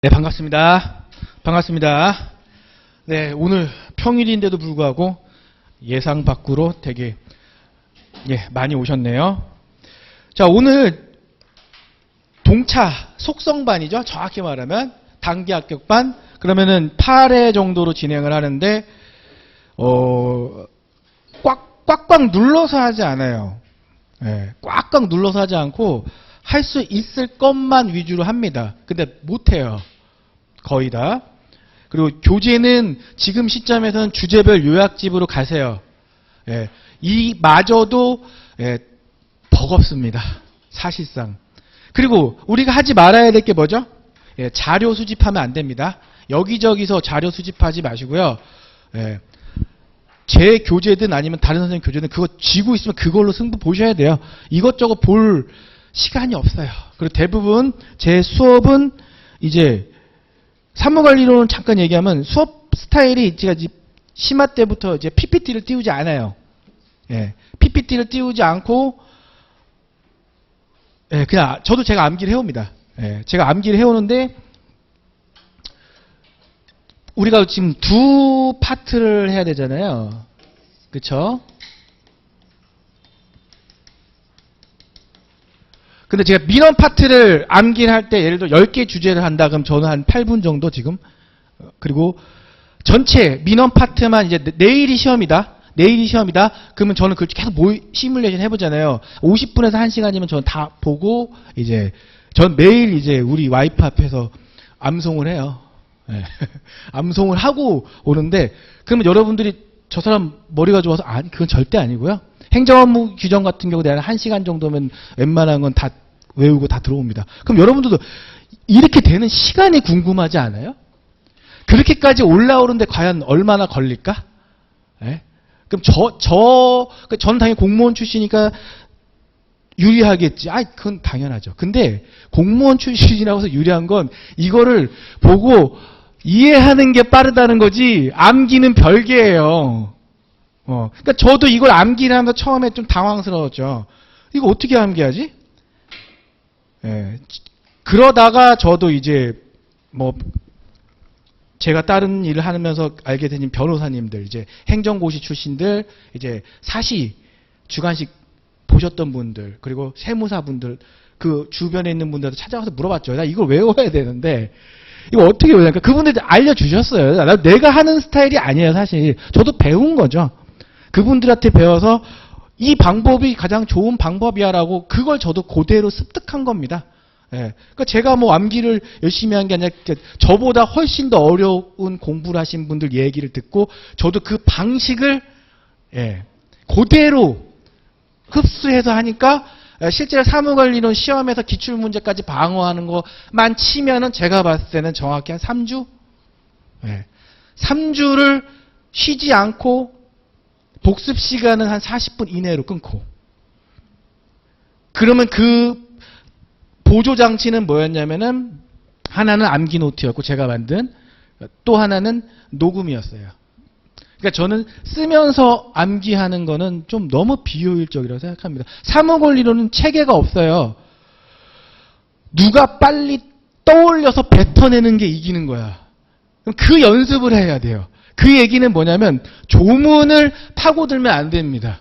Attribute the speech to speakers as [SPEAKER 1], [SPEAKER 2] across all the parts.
[SPEAKER 1] 네, 반갑습니다. 반갑습니다. 네, 오늘 평일인데도 불구하고 예상 밖으로 되게 많이 오셨네요. 자, 오늘 동차 속성반이죠. 정확히 말하면 단기 합격반. 그러면은 8회 정도로 진행을 하는데 꽉꽉 눌러서 하지 않아요. 네, 꽉꽉 눌러서 하지 않고 할 수 있을 것만 위주로 합니다. 근데 못해요. 거의 다. 그리고 교재는 지금 시점에서는 주제별 요약집으로 가세요. 예, 이마저도 버겁습니다. 사실상. 그리고 우리가 하지 말아야 될 게 뭐죠? 자료 수집하면 안 됩니다. 여기저기서 자료 수집하지 마시고요. 제 교재든 아니면 다른 선생님 교재든 그거 쥐고 있으면 그걸로 승부 보셔야 돼요. 이것저것 볼 시간이 없어요. 그리고 대부분 제 수업은 이제 사무관리론은 잠깐 얘기하면 수업 스타일이 제가 심화 때부터 이제 PPT를 띄우지 않아요. PPT를 띄우지 않고 그냥 저도 제가 암기를 해옵니다. 제가 암기를 해오는데 우리가 지금 두 파트를 해야 되잖아요. 그쵸? 근데 제가 민원 파트를 암기를 할 때 예를 들어 10개 주제를 한다 그럼 저는 한 8분 정도 지금. 그리고 전체 민원 파트만 이제 내일이 시험이다. 그러면 저는 그걸 계속 시뮬레이션 해보잖아요. 50분에서 1시간이면 저는 다 보고 이제 전 매일 이제 우리 와이프 앞에서 암송을 해요. 암송을 하고 오는데 그러면 여러분들이 저 사람 머리가 좋아서 아니 그건 절대 아니고요. 행정업무 규정 같은 경우 내가 1시간 정도면 웬만한 건 다 외우고 다 들어옵니다. 그럼 여러분들도 이렇게 되는 시간이 궁금하지 않아요? 그렇게까지 올라오는데 과연 얼마나 걸릴까? 그럼 저는 당연히 공무원 출신이니까 유리하겠지. 그건 당연하죠. 근데 공무원 출신이라고 해서 유리한 건 이거를 보고 이해하는 게 빠르다는 거지 암기는 별개예요. 그러니까 저도 이걸 암기를 하면서 처음에 좀 당황스러웠죠. 이거 어떻게 암기하지? 그러다가 저도 이제 제가 다른 일을 하면서 알게 된 변호사님들, 이제 행정고시 출신들, 이제 사시, 주간식 보셨던 분들, 그리고 세무사분들, 그 주변에 있는 분들도 찾아가서 물어봤죠. 나 이걸 외워야 되는데, 이거 어떻게 외워야 되니까 그분들이 알려주셨어요. 내가 하는 스타일이 아니에요, 사실. 저도 배운 거죠. 그분들한테 배워서 이 방법이 가장 좋은 방법이야라고 그걸 저도 그대로 습득한 겁니다. 그러니까 제가 암기를 열심히 한 게 아니라 저보다 훨씬 더 어려운 공부를 하신 분들 얘기를 듣고 저도 그 방식을 그대로 흡수해서 하니까 실제로 사무관리론 시험에서 기출문제까지 방어하는 것만 치면은 제가 봤을 때는 정확히 한 3주? 3주를 쉬지 않고 복습 시간은 한 40분 이내로 끊고. 그러면 그 보조장치는 뭐였냐면은 하나는 암기 노트였고 제가 만든 또 하나는 녹음이었어요. 그러니까 저는 쓰면서 암기하는 거는 좀 너무 비효율적이라고 생각합니다. 사무관리론은 체계가 없어요. 누가 빨리 떠올려서 뱉어내는 게 이기는 거야. 그럼 그 연습을 해야 돼요. 그 얘기는 뭐냐면 조문을 파고들면 안 됩니다.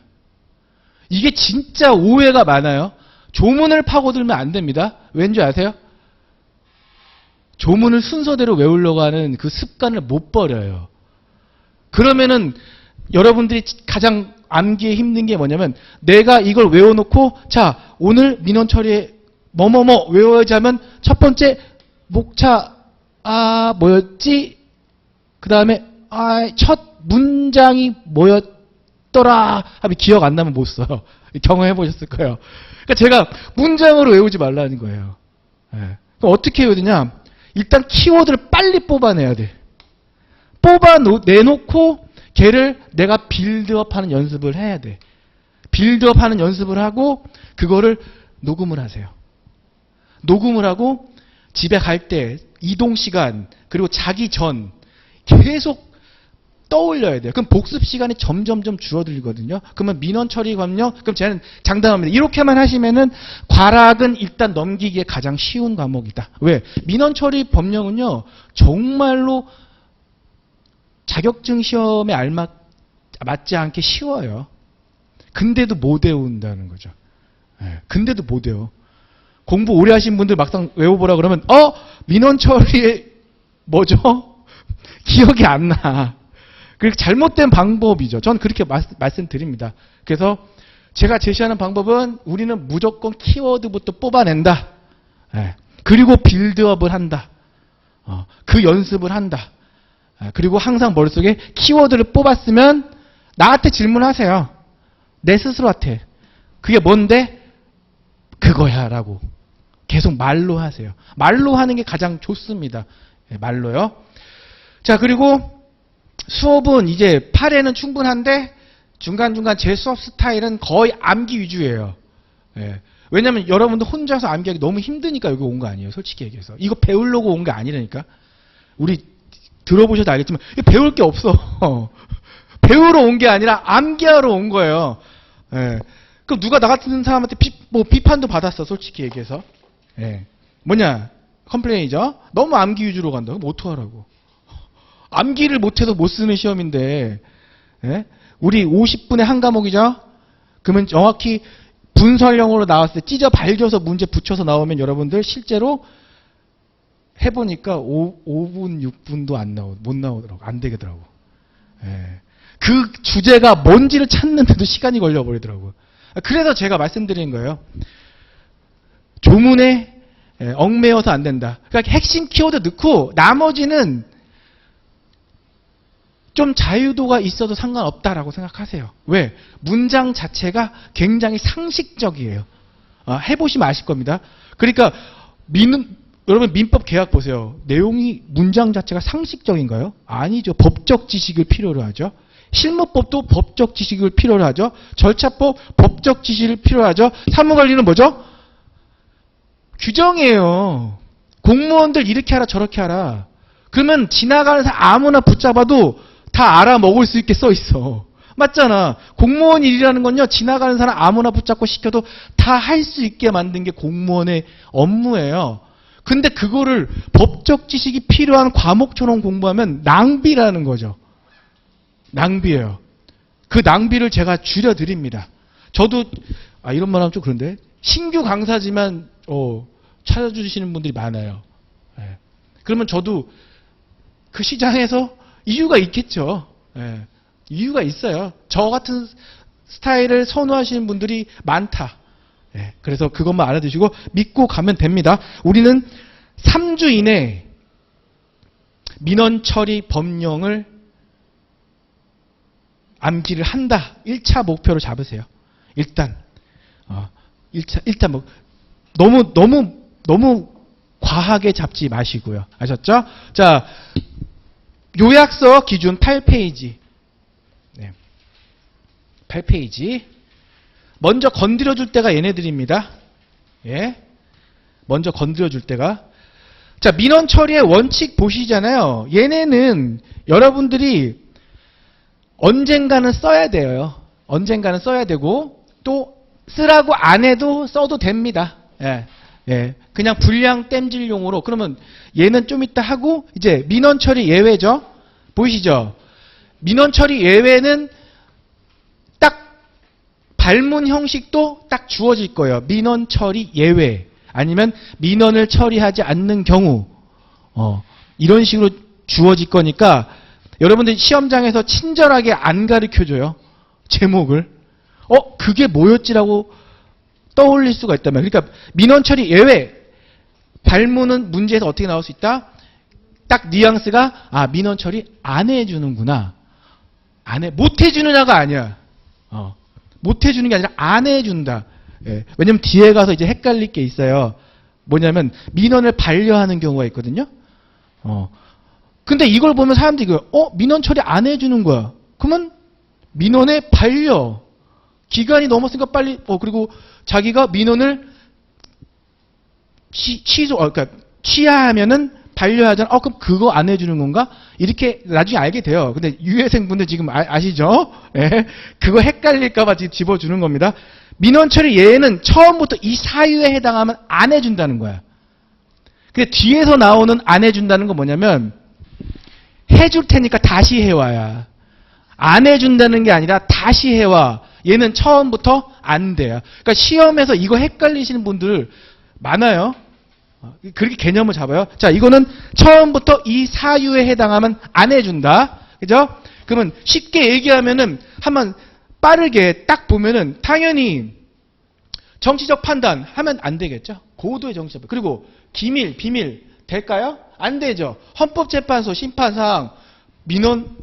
[SPEAKER 1] 이게 진짜 오해가 많아요. 조문을 파고들면 안 됩니다. 왠지 아세요? 조문을 순서대로 외우려고 하는 그 습관을 못 버려요. 그러면은 여러분들이 가장 암기에 힘든 게 뭐냐면 내가 이걸 외워놓고 자 오늘 민원 처리에 뭐뭐뭐 외워야지 하면 첫 번째 목차 뭐였지? 그 다음에 첫 문장이 뭐였더라 하면 기억 안 나면 못 써요. 경험해 보셨을 거예요. 그러니까 제가 문장으로 외우지 말라는 거예요. 그럼 어떻게 해야 되냐? 일단 키워드를 빨리 뽑아내야 돼. 내놓고 걔를 내가 빌드업하는 연습을 해야 돼. 빌드업하는 연습을 하고 그거를 녹음을 하세요. 녹음을 하고 집에 갈 때 이동 시간 그리고 자기 전 계속 떠올려야 돼요. 그럼 복습 시간이 점점점 줄어들거든요. 그러면 민원 처리 법령, 그럼 저는 장담합니다. 이렇게만 하시면은 과락은 일단 넘기기에 가장 쉬운 과목이다. 왜? 민원 처리 법령은요, 정말로 자격증 시험에 맞지 않게 쉬워요. 근데도 못 외운다는 거죠. 네, 근데도 못 외워. 공부 오래 하신 분들 막상 외워보라 그러면, 민원 처리에 뭐죠? 기억이 안 나. 그렇게 잘못된 방법이죠. 저는 그렇게 말씀드립니다. 그래서 제가 제시하는 방법은 우리는 무조건 키워드부터 뽑아낸다. 예. 그리고 빌드업을 한다. 그 연습을 한다. 그리고 항상 머릿속에 키워드를 뽑았으면 나한테 질문하세요. 내 스스로한테. 그게 뭔데? 그거야 라고. 계속 말로 하세요. 말로 하는 게 가장 좋습니다. 말로요. 자, 그리고 수업은 이제 8회는 충분한데 중간중간 제 수업 스타일은 거의 암기 위주예요. 예. 왜냐면 여러분들 혼자서 암기하기 너무 힘드니까 여기 온 거 아니에요. 솔직히 얘기해서. 이거 배우려고 온 게 아니라니까. 우리 들어보셔도 알겠지만 배울 게 없어. 배우러 온 게 아니라 암기하러 온 거예요. 예. 그럼 누가 나 같은 사람한테 비판도 받았어. 솔직히 얘기해서. 예. 뭐냐? 컴플레인이죠. 너무 암기 위주로 간다. 그럼 어떡하라고. 암기를 못해서 못 쓰는 시험인데, 예? 우리 50분에 한 과목이죠? 그러면 정확히 분설형으로 나왔을 때 찢어 발겨서 문제 붙여서 나오면 여러분들 실제로 해보니까 5분, 6분도 못 나오더라고. 안 되겠더라고. 예. 그 주제가 뭔지를 찾는데도 시간이 걸려버리더라고. 그래서 제가 말씀드린 거예요. 조문에 얽매여서 안 된다. 그러니까 핵심 키워드 넣고 나머지는 좀 자유도가 있어도 상관없다라고 생각하세요. 왜? 문장 자체가 굉장히 상식적이에요. 해보시면 아실 겁니다. 그러니까 여러분 민법 계약 보세요. 내용이 문장 자체가 상식적인가요? 아니죠. 법적 지식을 필요로 하죠. 실무법도 법적 지식을 필요로 하죠. 절차법 법적 지식을 필요로 하죠. 사무관리는 뭐죠? 규정이에요. 공무원들 이렇게 하라 저렇게 하라. 그러면 지나가는 사람 아무나 붙잡아도 다 알아먹을 수 있게 써 있어. 맞잖아. 공무원 일이라는 건요. 지나가는 사람 아무나 붙잡고 시켜도 다 할 수 있게 만든 게 공무원의 업무예요. 근데 그거를 법적 지식이 필요한 과목처럼 공부하면 낭비라는 거죠. 낭비예요. 그 낭비를 제가 줄여드립니다. 저도 이런 말 하면 좀 그런데 신규 강사지만 찾아주시는 분들이 많아요. 예. 그러면 저도 그 시장에서 이유가 있겠죠. 예. 이유가 있어요. 저 같은 스타일을 선호하시는 분들이 많다. 예. 그래서 그것만 알아두시고 믿고 가면 됩니다. 우리는 3주 이내에 민원 처리 법령을 암기를 한다. 1차 목표로 잡으세요. 일단 너무 과하게 잡지 마시고요. 아셨죠? 자, 요약서 기준 8페이지. 네. 8페이지. 먼저 건드려줄 때가 얘네들입니다. 예. 먼저 건드려줄 때가. 자, 민원 처리의 원칙 보시잖아요. 얘네는 여러분들이 언젠가는 써야 돼요. 언젠가는 써야 되고, 또 쓰라고 안 해도 써도 됩니다. 예. 예. 그냥 분량 땜질용으로. 그러면 얘는 좀 이따 하고, 이제 민원 처리 예외죠? 보이시죠? 민원 처리 예외는 딱 발문 형식도 딱 주어질 거예요. 민원 처리 예외. 아니면 민원을 처리하지 않는 경우. 이런 식으로 주어질 거니까 여러분들 시험장에서 친절하게 안 가르쳐줘요. 제목을. 그게 뭐였지라고 떠올릴 수가 있다면. 그러니까 민원 처리 예외. 발문은 문제에서 어떻게 나올 수 있다? 딱 뉘앙스가 민원 처리 안 해주는구나. 못 해주느냐가 아니야. 못 해주는 게 아니라 안 해준다. 예. 왜냐면 뒤에 가서 이제 헷갈릴 게 있어요. 뭐냐면 민원을 반려하는 경우가 있거든요. 근데 이걸 보면 사람들이 민원 처리 안 해주는 거야. 그러면 민원의 반려. 기간이 넘었으니까 빨리 그리고 자기가 민원을 그러니까 취하하면은 반려하잖아. 그럼 그거 안 해주는 건가? 이렇게 나중에 알게 돼요. 근데 유해생분들 지금 아시죠? 예. 그거 헷갈릴까봐 지금 집어주는 겁니다. 민원 처리 얘는 처음부터 이 사유에 해당하면 안 해준다는 거야. 근데 뒤에서 나오는 안 해준다는 건 뭐냐면 해줄 테니까 다시 해와야. 안 해준다는 게 아니라 다시 해와. 얘는 처음부터 안 돼요. 그러니까 시험에서 이거 헷갈리시는 분들 많아요. 그렇게 개념을 잡아요. 자, 이거는 처음부터 이 사유에 해당하면 안 해준다. 그죠? 그러면 쉽게 얘기하면은 한번 빠르게 딱 보면은 당연히 정치적 판단 하면 안 되겠죠? 고도의 정치적 판단. 그리고 기밀, 비밀 될까요? 안 되죠. 헌법재판소 심판상 민원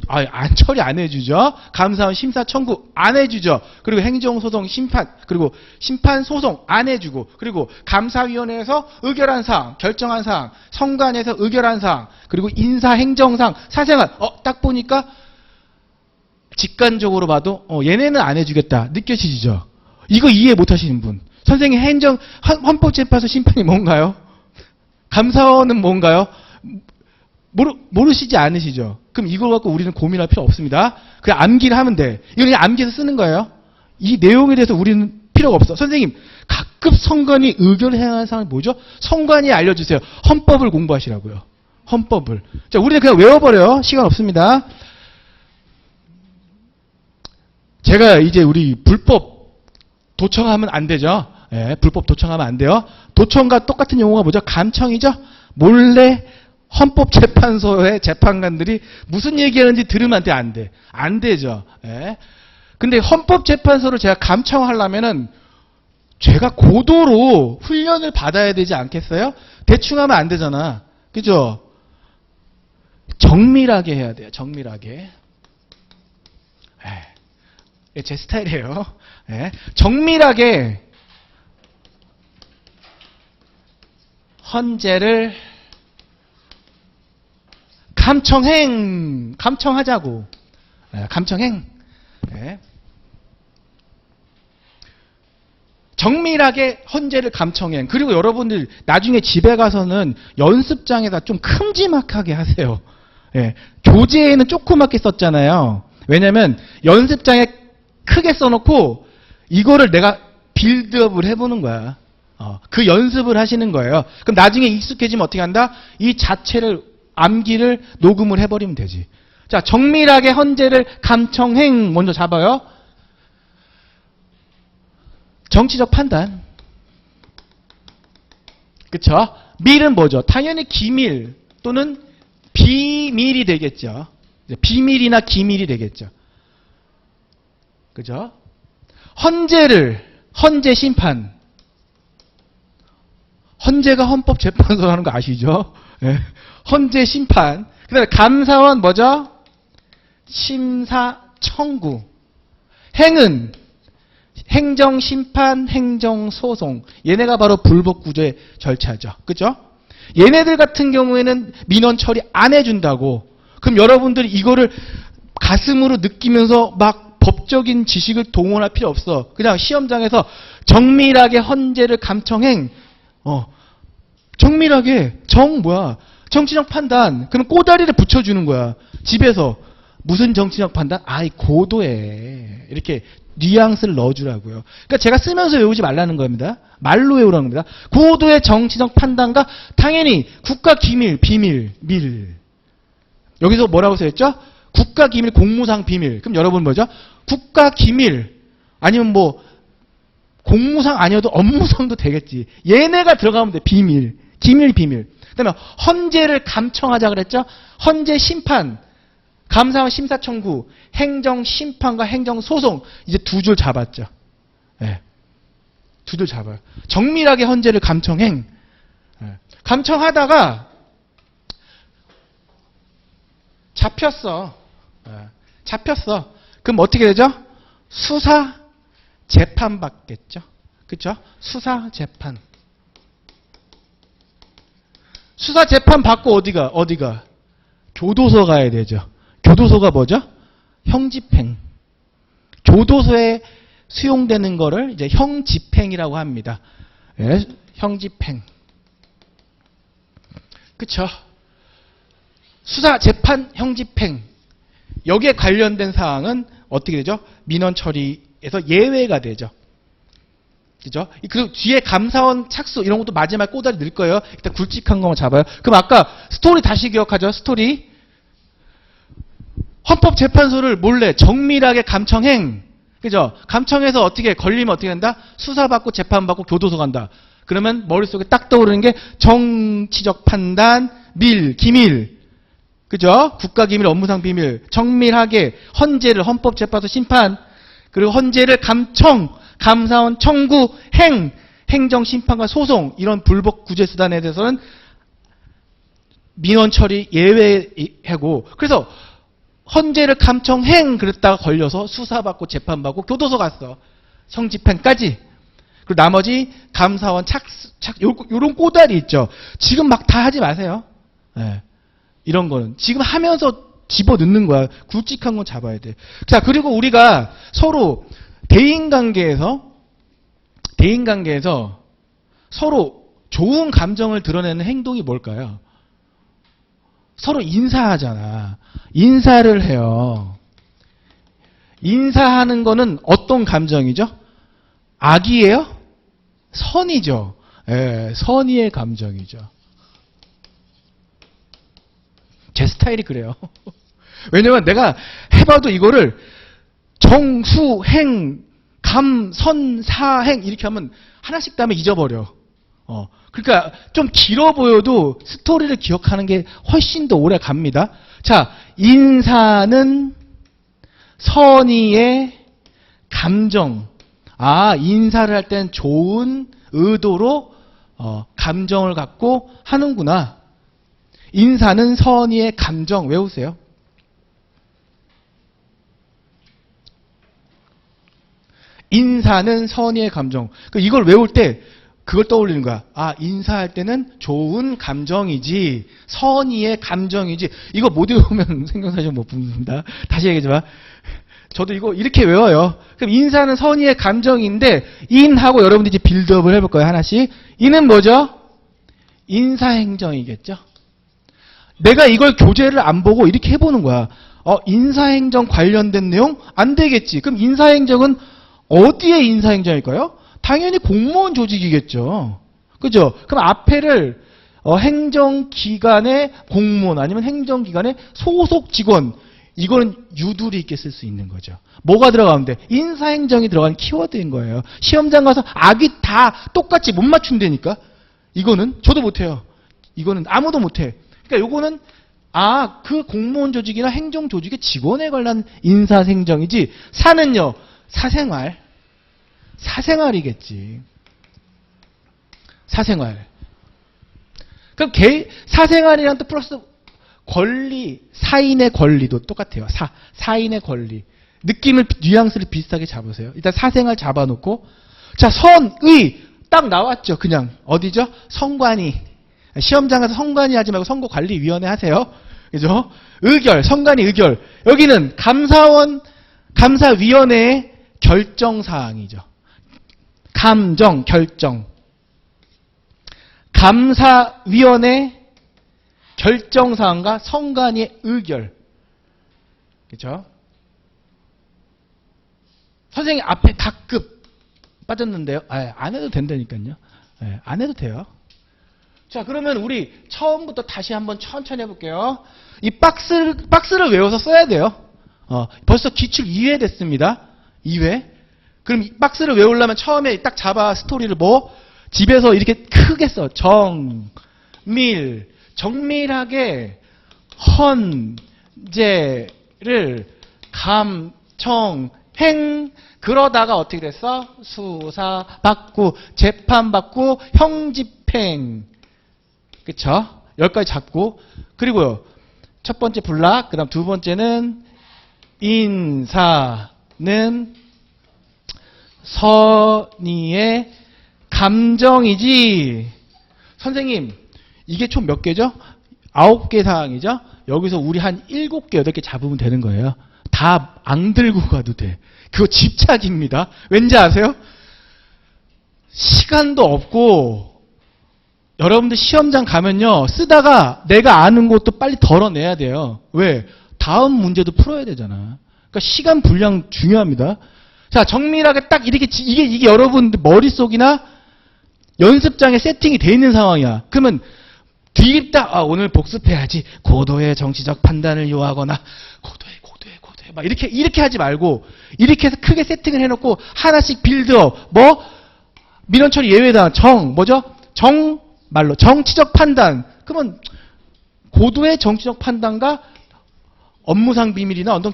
[SPEAKER 1] 처리 안 해주죠. 감사원 심사 청구 안 해주죠. 그리고 행정소송 심판 그리고 심판소송 안 해주고 그리고 감사위원회에서 의결한 사항 결정한 사항 성관에서 의결한 사항 그리고 인사행정상 사생활 딱 보니까 직관적으로 봐도 얘네는 안 해주겠다 느껴지죠. 이거 이해 못하시는 분 선생님 헌법재판소 심판이 뭔가요? 감사원은 뭔가요? 모르시지 않으시죠? 그럼 이걸 갖고 우리는 고민할 필요 없습니다. 그냥 암기를 하면 돼. 이거 그냥 암기해서 쓰는 거예요. 이 내용에 대해서 우리는 필요가 없어. 선생님, 각급 성관이 의결을 행하는 사람이 뭐죠? 성관이 알려주세요. 헌법을 공부하시라고요. 헌법을. 자, 우리는 그냥 외워버려요. 시간 없습니다. 제가 이제 우리 불법 도청하면 안 되죠. 예, 불법 도청하면 안 돼요. 도청과 똑같은 용어가 뭐죠? 감청이죠? 몰래 헌법재판소의 재판관들이 무슨 얘기하는지 들으면 안 돼. 안 되죠. 예. 근데 헌법재판소를 제가 감청하려면은 제가 고도로 훈련을 받아야 되지 않겠어요? 대충 하면 안 되잖아. 그죠? 정밀하게 해야 돼요. 정밀하게. 제 스타일이에요. 예. 정밀하게 헌재를 감청하자고. 감청행. 네. 정밀하게 헌재를 감청행. 그리고 여러분들 나중에 집에 가서는 연습장에다 좀 큼지막하게 하세요. 네. 교재에는 조그맣게 썼잖아요. 왜냐면 연습장에 크게 써놓고 이거를 내가 빌드업을 해보는 거야. 그 연습을 하시는 거예요. 그럼 나중에 익숙해지면 어떻게 한다? 이 자체를 암기를 녹음을 해버리면 되지. 자, 정밀하게 헌재를 감청행 먼저 잡아요. 정치적 판단. 그쵸? 밀은 뭐죠? 당연히 기밀 또는 비밀이 되겠죠. 비밀이나 기밀이 되겠죠. 그죠? 헌재 심판. 헌재가 헌법재판소라는 거 아시죠? 네. 헌재 심판. 그 다음에 감사원 뭐죠? 심사 청구. 행은 행정심판, 행정소송. 얘네가 바로 불법구조의 절차죠. 그죠? 얘네들 같은 경우에는 민원 처리 안 해준다고. 그럼 여러분들이 이거를 가슴으로 느끼면서 막 법적인 지식을 동원할 필요 없어. 그냥 시험장에서 정밀하게 헌재를 감청행. 정밀하게 정치적 판단. 그럼 꼬다리를 붙여주는 거야. 집에서 무슨 정치적 판단? 고도에 이렇게 뉘앙스를 넣어주라고요. 그러니까 제가 쓰면서 외우지 말라는 겁니다. 말로 외우라는 겁니다. 고도의 정치적 판단과 당연히 국가 기밀, 비밀, 밀. 여기서 뭐라고 써있죠? 국가 기밀, 공무상 비밀. 그럼 여러분 뭐죠? 국가 기밀 아니면 뭐 공무상 아니어도 업무상도 되겠지. 얘네가 들어가면 돼. 비밀, 기밀, 비밀. 그다음에 헌재를 감청하자 그랬죠? 헌재 심판, 감사원 심사 청구, 행정 심판과 행정 소송. 이제 두 줄 잡았죠. 네. 두 줄 잡아요. 정밀하게 헌재를 감청행. 네. 감청하다가 잡혔어. 네. 잡혔어. 그럼 어떻게 되죠? 수사 재판 받겠죠. 그렇죠? 수사 재판. 수사 재판 받고 어디가? 교도소 가야 되죠. 교도소가 뭐죠? 형집행. 교도소에 수용되는 거를 이제 형집행이라고 합니다. 예, 형집행. 그쵸? 수사, 재판, 형집행 여기에 관련된 사항은 어떻게 되죠? 민원 처리에서 예외가 되죠. 그죠? 그리고 뒤에 감사원 착수 이런 것도 마지막에 꼬다리 넣을 거예요. 일단 굵직한 것만 잡아요. 그럼 아까 스토리 다시 기억하죠? 스토리. 헌법재판소를 몰래 정밀하게 감청행. 그죠? 감청해서 어떻게 걸리면 어떻게 된다? 수사받고 재판받고 교도소 간다. 그러면 머릿속에 딱 떠오르는 게 정치적 판단, 기밀. 그죠? 국가기밀, 업무상 비밀. 정밀하게 헌재를 헌법재판소 심판. 그리고 헌재를 감사원 청구, 행정심판과 소송 이런 불법 구제 수단에 대해서는 민원 처리 예외하고 그래서 헌재를 그랬다가 걸려서 수사받고 재판받고 교도소 갔어. 형집행까지. 그리고 나머지 감사원 요런 꼬다리 있죠. 지금 막 다 하지 마세요. 네. 이런 거는 지금 하면서 집어넣는 거야. 굵직한 건 잡아야 돼. 자, 그리고 우리가 서로 대인관계에서 서로 좋은 감정을 드러내는 행동이 뭘까요? 서로 인사하잖아. 인사를 해요. 인사하는 거는 어떤 감정이죠? 악이에요? 선이죠. 예, 선의의 감정이죠. 제 스타일이 그래요. 왜냐면 내가 해봐도 이거를 정수, 감, 선, 사행 이렇게 하면 하나씩 다음에 잊어버려. 그러니까 좀 길어 보여도 스토리를 기억하는 게 훨씬 더 오래 갑니다. 자, 인사는 선의의 감정. 인사를 할 땐 좋은 의도로 감정을 갖고 하는구나. 인사는 선의의 감정. 외우세요. 인사는 선의의 감정. 이걸 외울 때 그걸 떠올리는 거야. 인사할 때는 좋은 감정이지, 선의의 감정이지. 이거 못 외우면 생경사실 못 붙는다. 다시 얘기하지만 저도 이거 이렇게 외워요. 그럼 인사는 선의의 감정인데 인하고 여러분들이 이제 빌드업을 해볼 거예요. 하나씩. 인은 뭐죠? 인사행정이겠죠. 내가 이걸 교재를 안 보고 이렇게 해보는 거야. 인사행정 관련된 내용? 안 되겠지. 그럼 인사행정은 어디에 인사행정일까요? 당연히 공무원 조직이겠죠. 그죠? 그럼 앞에를 행정기관의 공무원 아니면 행정기관의 소속 직원 이거는 유두리 있게 쓸 수 있는 거죠. 뭐가 들어가는데? 인사행정이 들어간 키워드인 거예요. 시험장 가서 악이 다 똑같이 못 맞춘다니까. 이거는 저도 못해요. 이거는 아무도 못해. 그러니까 요거는 그 공무원 조직이나 행정 조직의 직원에 관한 인사행정이지. 사는요. 사생활이겠지. 사생활. 그럼 사생활이랑 또 플러스 권리, 사인의 권리도 똑같아요. 사인의 권리. 뉘앙스를 비슷하게 잡으세요. 일단 사생활 잡아놓고. 자, 선의. 딱 나왔죠. 그냥. 어디죠? 선관위. 시험장 가서 선관위 하지 말고 선거관리위원회 하세요. 그죠? 의결, 선관위 의결. 여기는 감사위원회의 결정사항이죠. 결정. 감사위원회 결정사항과 선관위의 의결. 그렇죠? 선생님 앞에 각급 빠졌는데요. 안 해도 된다니까요. 안 해도 돼요. 자, 그러면 우리 처음부터 다시 한번 천천히 해볼게요. 이 박스를 외워서 써야 돼요. 벌써 기출 2회 됐습니다. 2회. 그럼 이 박스를 외우려면 처음에 딱 잡아 스토리를 집에서 이렇게 크게 써. 정밀하게 헌재를 그러다가 어떻게 됐어? 수사받고 재판받고 형집행. 그쵸? 10가지 잡고. 그리고요. 첫 번째 불락, 그 다음 두 번째는 인사는 선의의 감정이지. 선생님, 이게 총 몇 개죠? 9개 사항이죠? 여기서 우리 한 7개, 8개 잡으면 되는 거예요. 다 안 들고 가도 돼. 그거 집착입니다. 왠지 아세요? 시간도 없고 여러분들 시험장 가면요. 쓰다가 내가 아는 것도 빨리 덜어내야 돼요. 왜? 다음 문제도 풀어야 되잖아. 그러니까 시간 분량 중요합니다. 자, 정밀하게 딱 이렇게, 이게 여러분들 머릿속이나 연습장에 세팅이 돼 있는 상황이야. 그러면 뒤집다, 오늘 복습해야지. 고도의 정치적 판단을 요하거나, 고도의. 막 이렇게 하지 말고, 이렇게 해서 크게 세팅을 해놓고, 하나씩 빌드업, 민원처리 예외다. 말로, 정치적 판단. 그러면, 고도의 정치적 판단과 업무상 비밀이나 어떤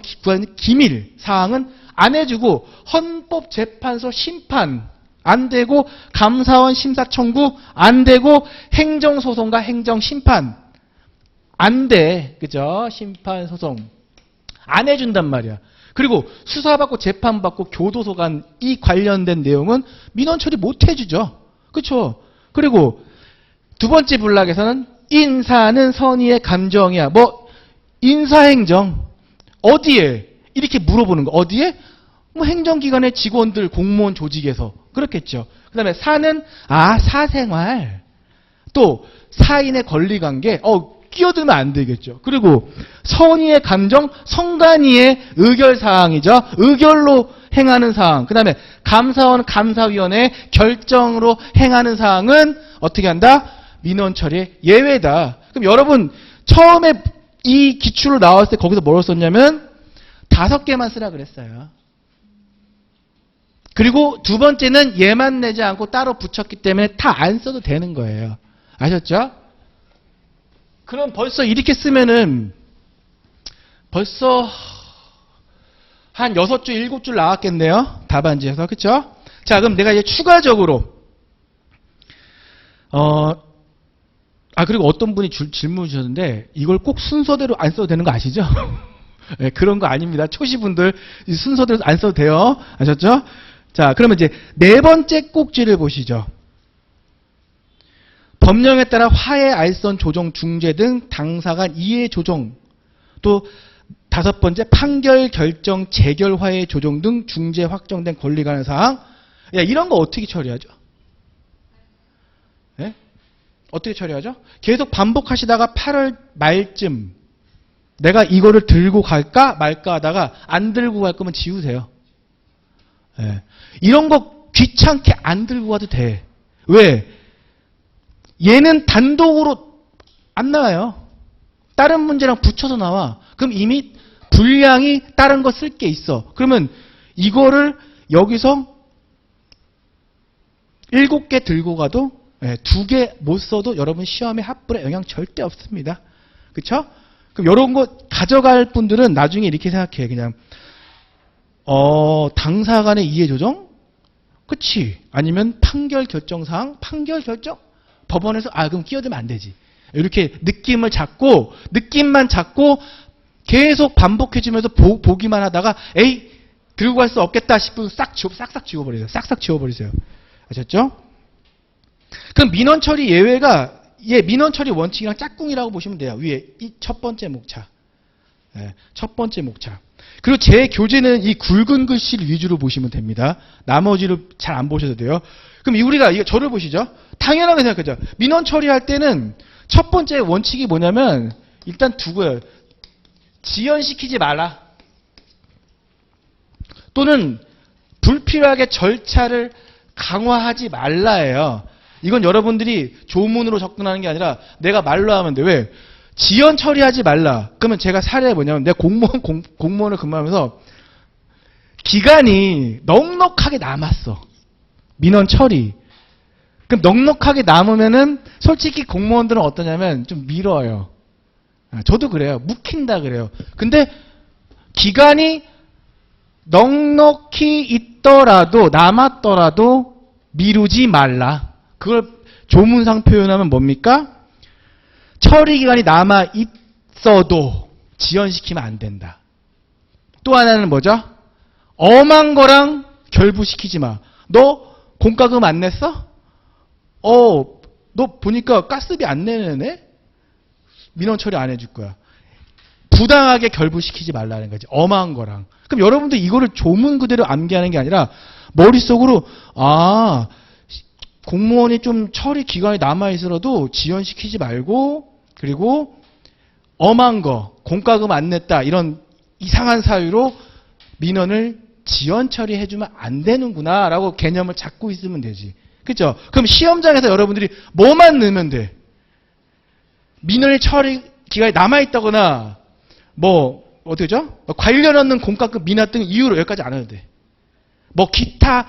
[SPEAKER 1] 기밀 사항은 안 해주고, 헌법재판소 심판, 안 되고, 감사원 심사 청구, 안 되고, 행정소송과 행정심판, 안 돼. 그죠? 심판, 소송. 안 해준단 말이야. 그리고 수사받고 재판받고 교도소 간 이 관련된 내용은 민원 처리 못 해주죠. 그렇죠? 그리고 두 번째 분락에서는 인사는 선의의 감정이야. 인사행정 어디에? 이렇게 물어보는 거. 어디에? 행정기관의 직원들, 공무원 조직에서. 그렇겠죠. 그 다음에 사는 사생활. 또 사인의 권리관계. 끼어들면 안 되겠죠. 그리고 선의의 감정, 성간이의 의결사항이죠. 의결로 행하는 사항. 그 다음에 감사원, 감사위원회 결정으로 행하는 사항은 어떻게 한다? 민원 처리의 예외다. 그럼 여러분 처음에 이 기출로 나왔을 때 거기서 뭐를 썼냐면 5개만 쓰라 그랬어요. 그리고 두 번째는 얘만 내지 않고 따로 붙였기 때문에 다 안 써도 되는 거예요. 아셨죠? 그럼 벌써 이렇게 쓰면은 벌써 한 6줄, 7줄 나왔겠네요. 답안지에서. 그쵸? 자, 그럼 내가 이제 추가적으로 그리고 어떤 분이 질문 주셨는데 이걸 꼭 순서대로 안 써도 되는 거 아시죠? 네, 그런 거 아닙니다. 초시분들 순서대로 안 써도 돼요. 아셨죠? 자, 그러면 이제 네 번째 꼭지를 보시죠. 법령에 따라 화해, 알선, 조정, 중재 등 당사 간 이해 조정, 또 5번째 판결, 결정, 재결, 화해, 조정 등 중재 확정된 권리 관한 사항. 이런 거 어떻게 처리하죠? 네? 어떻게 처리하죠? 계속 반복하시다가 8월 말쯤 내가 이거를 들고 갈까 말까 하다가 안 들고 갈 거면 지우세요. 네. 이런 거 귀찮게 안 들고 가도 돼. 왜? 얘는 단독으로 안 나와요. 다른 문제랑 붙여서 나와. 그럼 이미 분량이 다른 거 쓸 게 있어. 그러면 이거를 여기서 7개 들고 가도 2개 못 써도 여러분 시험에 합불에 영향 절대 없습니다. 그쵸? 그럼 이런 거 가져갈 분들은 나중에 이렇게 생각해. 그냥 당사 간의 이해 조정? 그치? 아니면 판결 결정사항? 판결 결정? 법원에서 그럼 끼어들면 안 되지. 이렇게 느낌만 잡고 계속 반복해주면서 보기만 하다가 들고 갈 수 없겠다 싶으면 싹싹 지워버리세요. 싹싹 지워버리세요. 아셨죠? 그럼 민원 처리 예외가 민원 처리 원칙이랑 짝꿍이라고 보시면 돼요. 위에 이 첫 번째 목차. 첫 번째 목차. 그리고 제 교재는 이 굵은 글씨를 위주로 보시면 됩니다. 나머지를 잘 안 보셔도 돼요. 그럼 우리가 저를 보시죠. 당연하게 생각하죠. 민원 처리할 때는 첫 번째 원칙이 뭐냐면 일단 두고요. 지연시키지 말라. 또는 불필요하게 절차를 강화하지 말라예요. 이건 여러분들이 조문으로 접근하는 게 아니라 내가 말로 하면 돼. 왜? 지연 처리하지 말라. 그러면 제가 사례가 뭐냐면 내가 공무원을 근무하면서 기간이 넉넉하게 남았어. 민원 처리. 그럼 넉넉하게 남으면은 솔직히 공무원들은 어떠냐면 좀 미뤄요. 저도 그래요. 묵힌다 그래요. 근데 기간이 넉넉히 있더라도 남았더라도 미루지 말라. 그걸 조문상 표현하면 뭡니까? 처리 기간이 남아 있어도 지연시키면 안 된다. 또 하나는 뭐죠? 엄한 거랑 결부시키지 마. 너 공과금 안 냈어? 너 보니까 가스비 안 내네? 민원 처리 안 해줄 거야. 부당하게 결부시키지 말라는 거지. 엄한 거랑. 그럼 여러분들 이거를 조문 그대로 암기하는 게 아니라 머릿속으로 공무원이 좀 처리 기간이 남아있어도 지연시키지 말고, 그리고 엄한 거, 공과금 안 냈다, 이런 이상한 사유로 민원을 지연 처리해주면 안 되는구나 라고 개념을 잡고 있으면 되지. 그죠? 그럼 시험장에서 여러분들이 뭐만 넣으면 돼? 민원의 처리 기간이 남아있다거나 뭐 어떻게죠? 관련 없는 공과금 미납 등 이유로 여기까지 안 해도 돼. 뭐 기타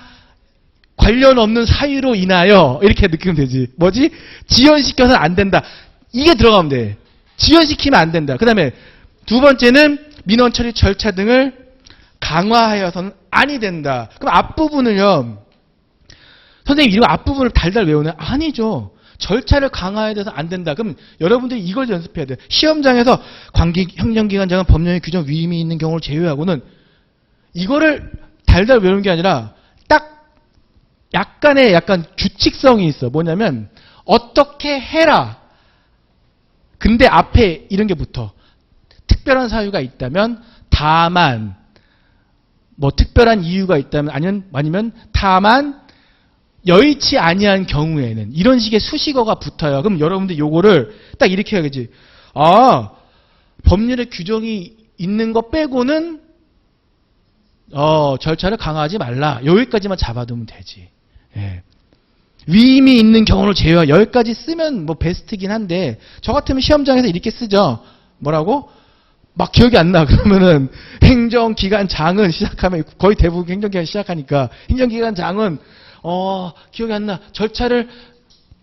[SPEAKER 1] 관련 없는 사유로 인하여 이렇게 느끼면 되지. 뭐지? 지연시켜서는 안 된다. 이게 들어가면 돼. 지연시키면 안 된다. 그 다음에 두 번째는 민원 처리 절차 등을 강화하여서는 아니 된다. 그럼 앞부분을요. 선생님 이거 앞부분을 달달 외우네? 아니죠. 절차를 강화해야 돼서 안 된다. 그럼 여러분들이 이걸 연습해야 돼요. 시험장에서 행정기관장은 법령의 규정 위임이 있는 경우를 제외하고는 이거를 달달 외우는 게 아니라 딱 약간의 규칙성이 있어. 뭐냐면 어떻게 해라. 근데 앞에 이런 게 붙어. 특별한 사유가 있다면 다만 뭐 특별한 이유가 있다면 아니면 다만 여의치 아니한 경우에는 이런 식의 수식어가 붙어요. 그럼 여러분들 요거를 딱 이렇게 해야겠지. 아, 법률의 규정이 있는 거 빼고는 절차를 강화하지 말라. 여기까지만 잡아두면 되지. 예. 위임이 있는 경우를 제외하 여기까지 쓰면 뭐 베스트긴 한데 저 같으면 시험장에서 이렇게 쓰죠. 뭐라고? 막 기억이 안 나. 그러면은 행정기관장은 시작하면 거의 대부분 행정기관 시작하니까 행정기관장은 기억이 안 나.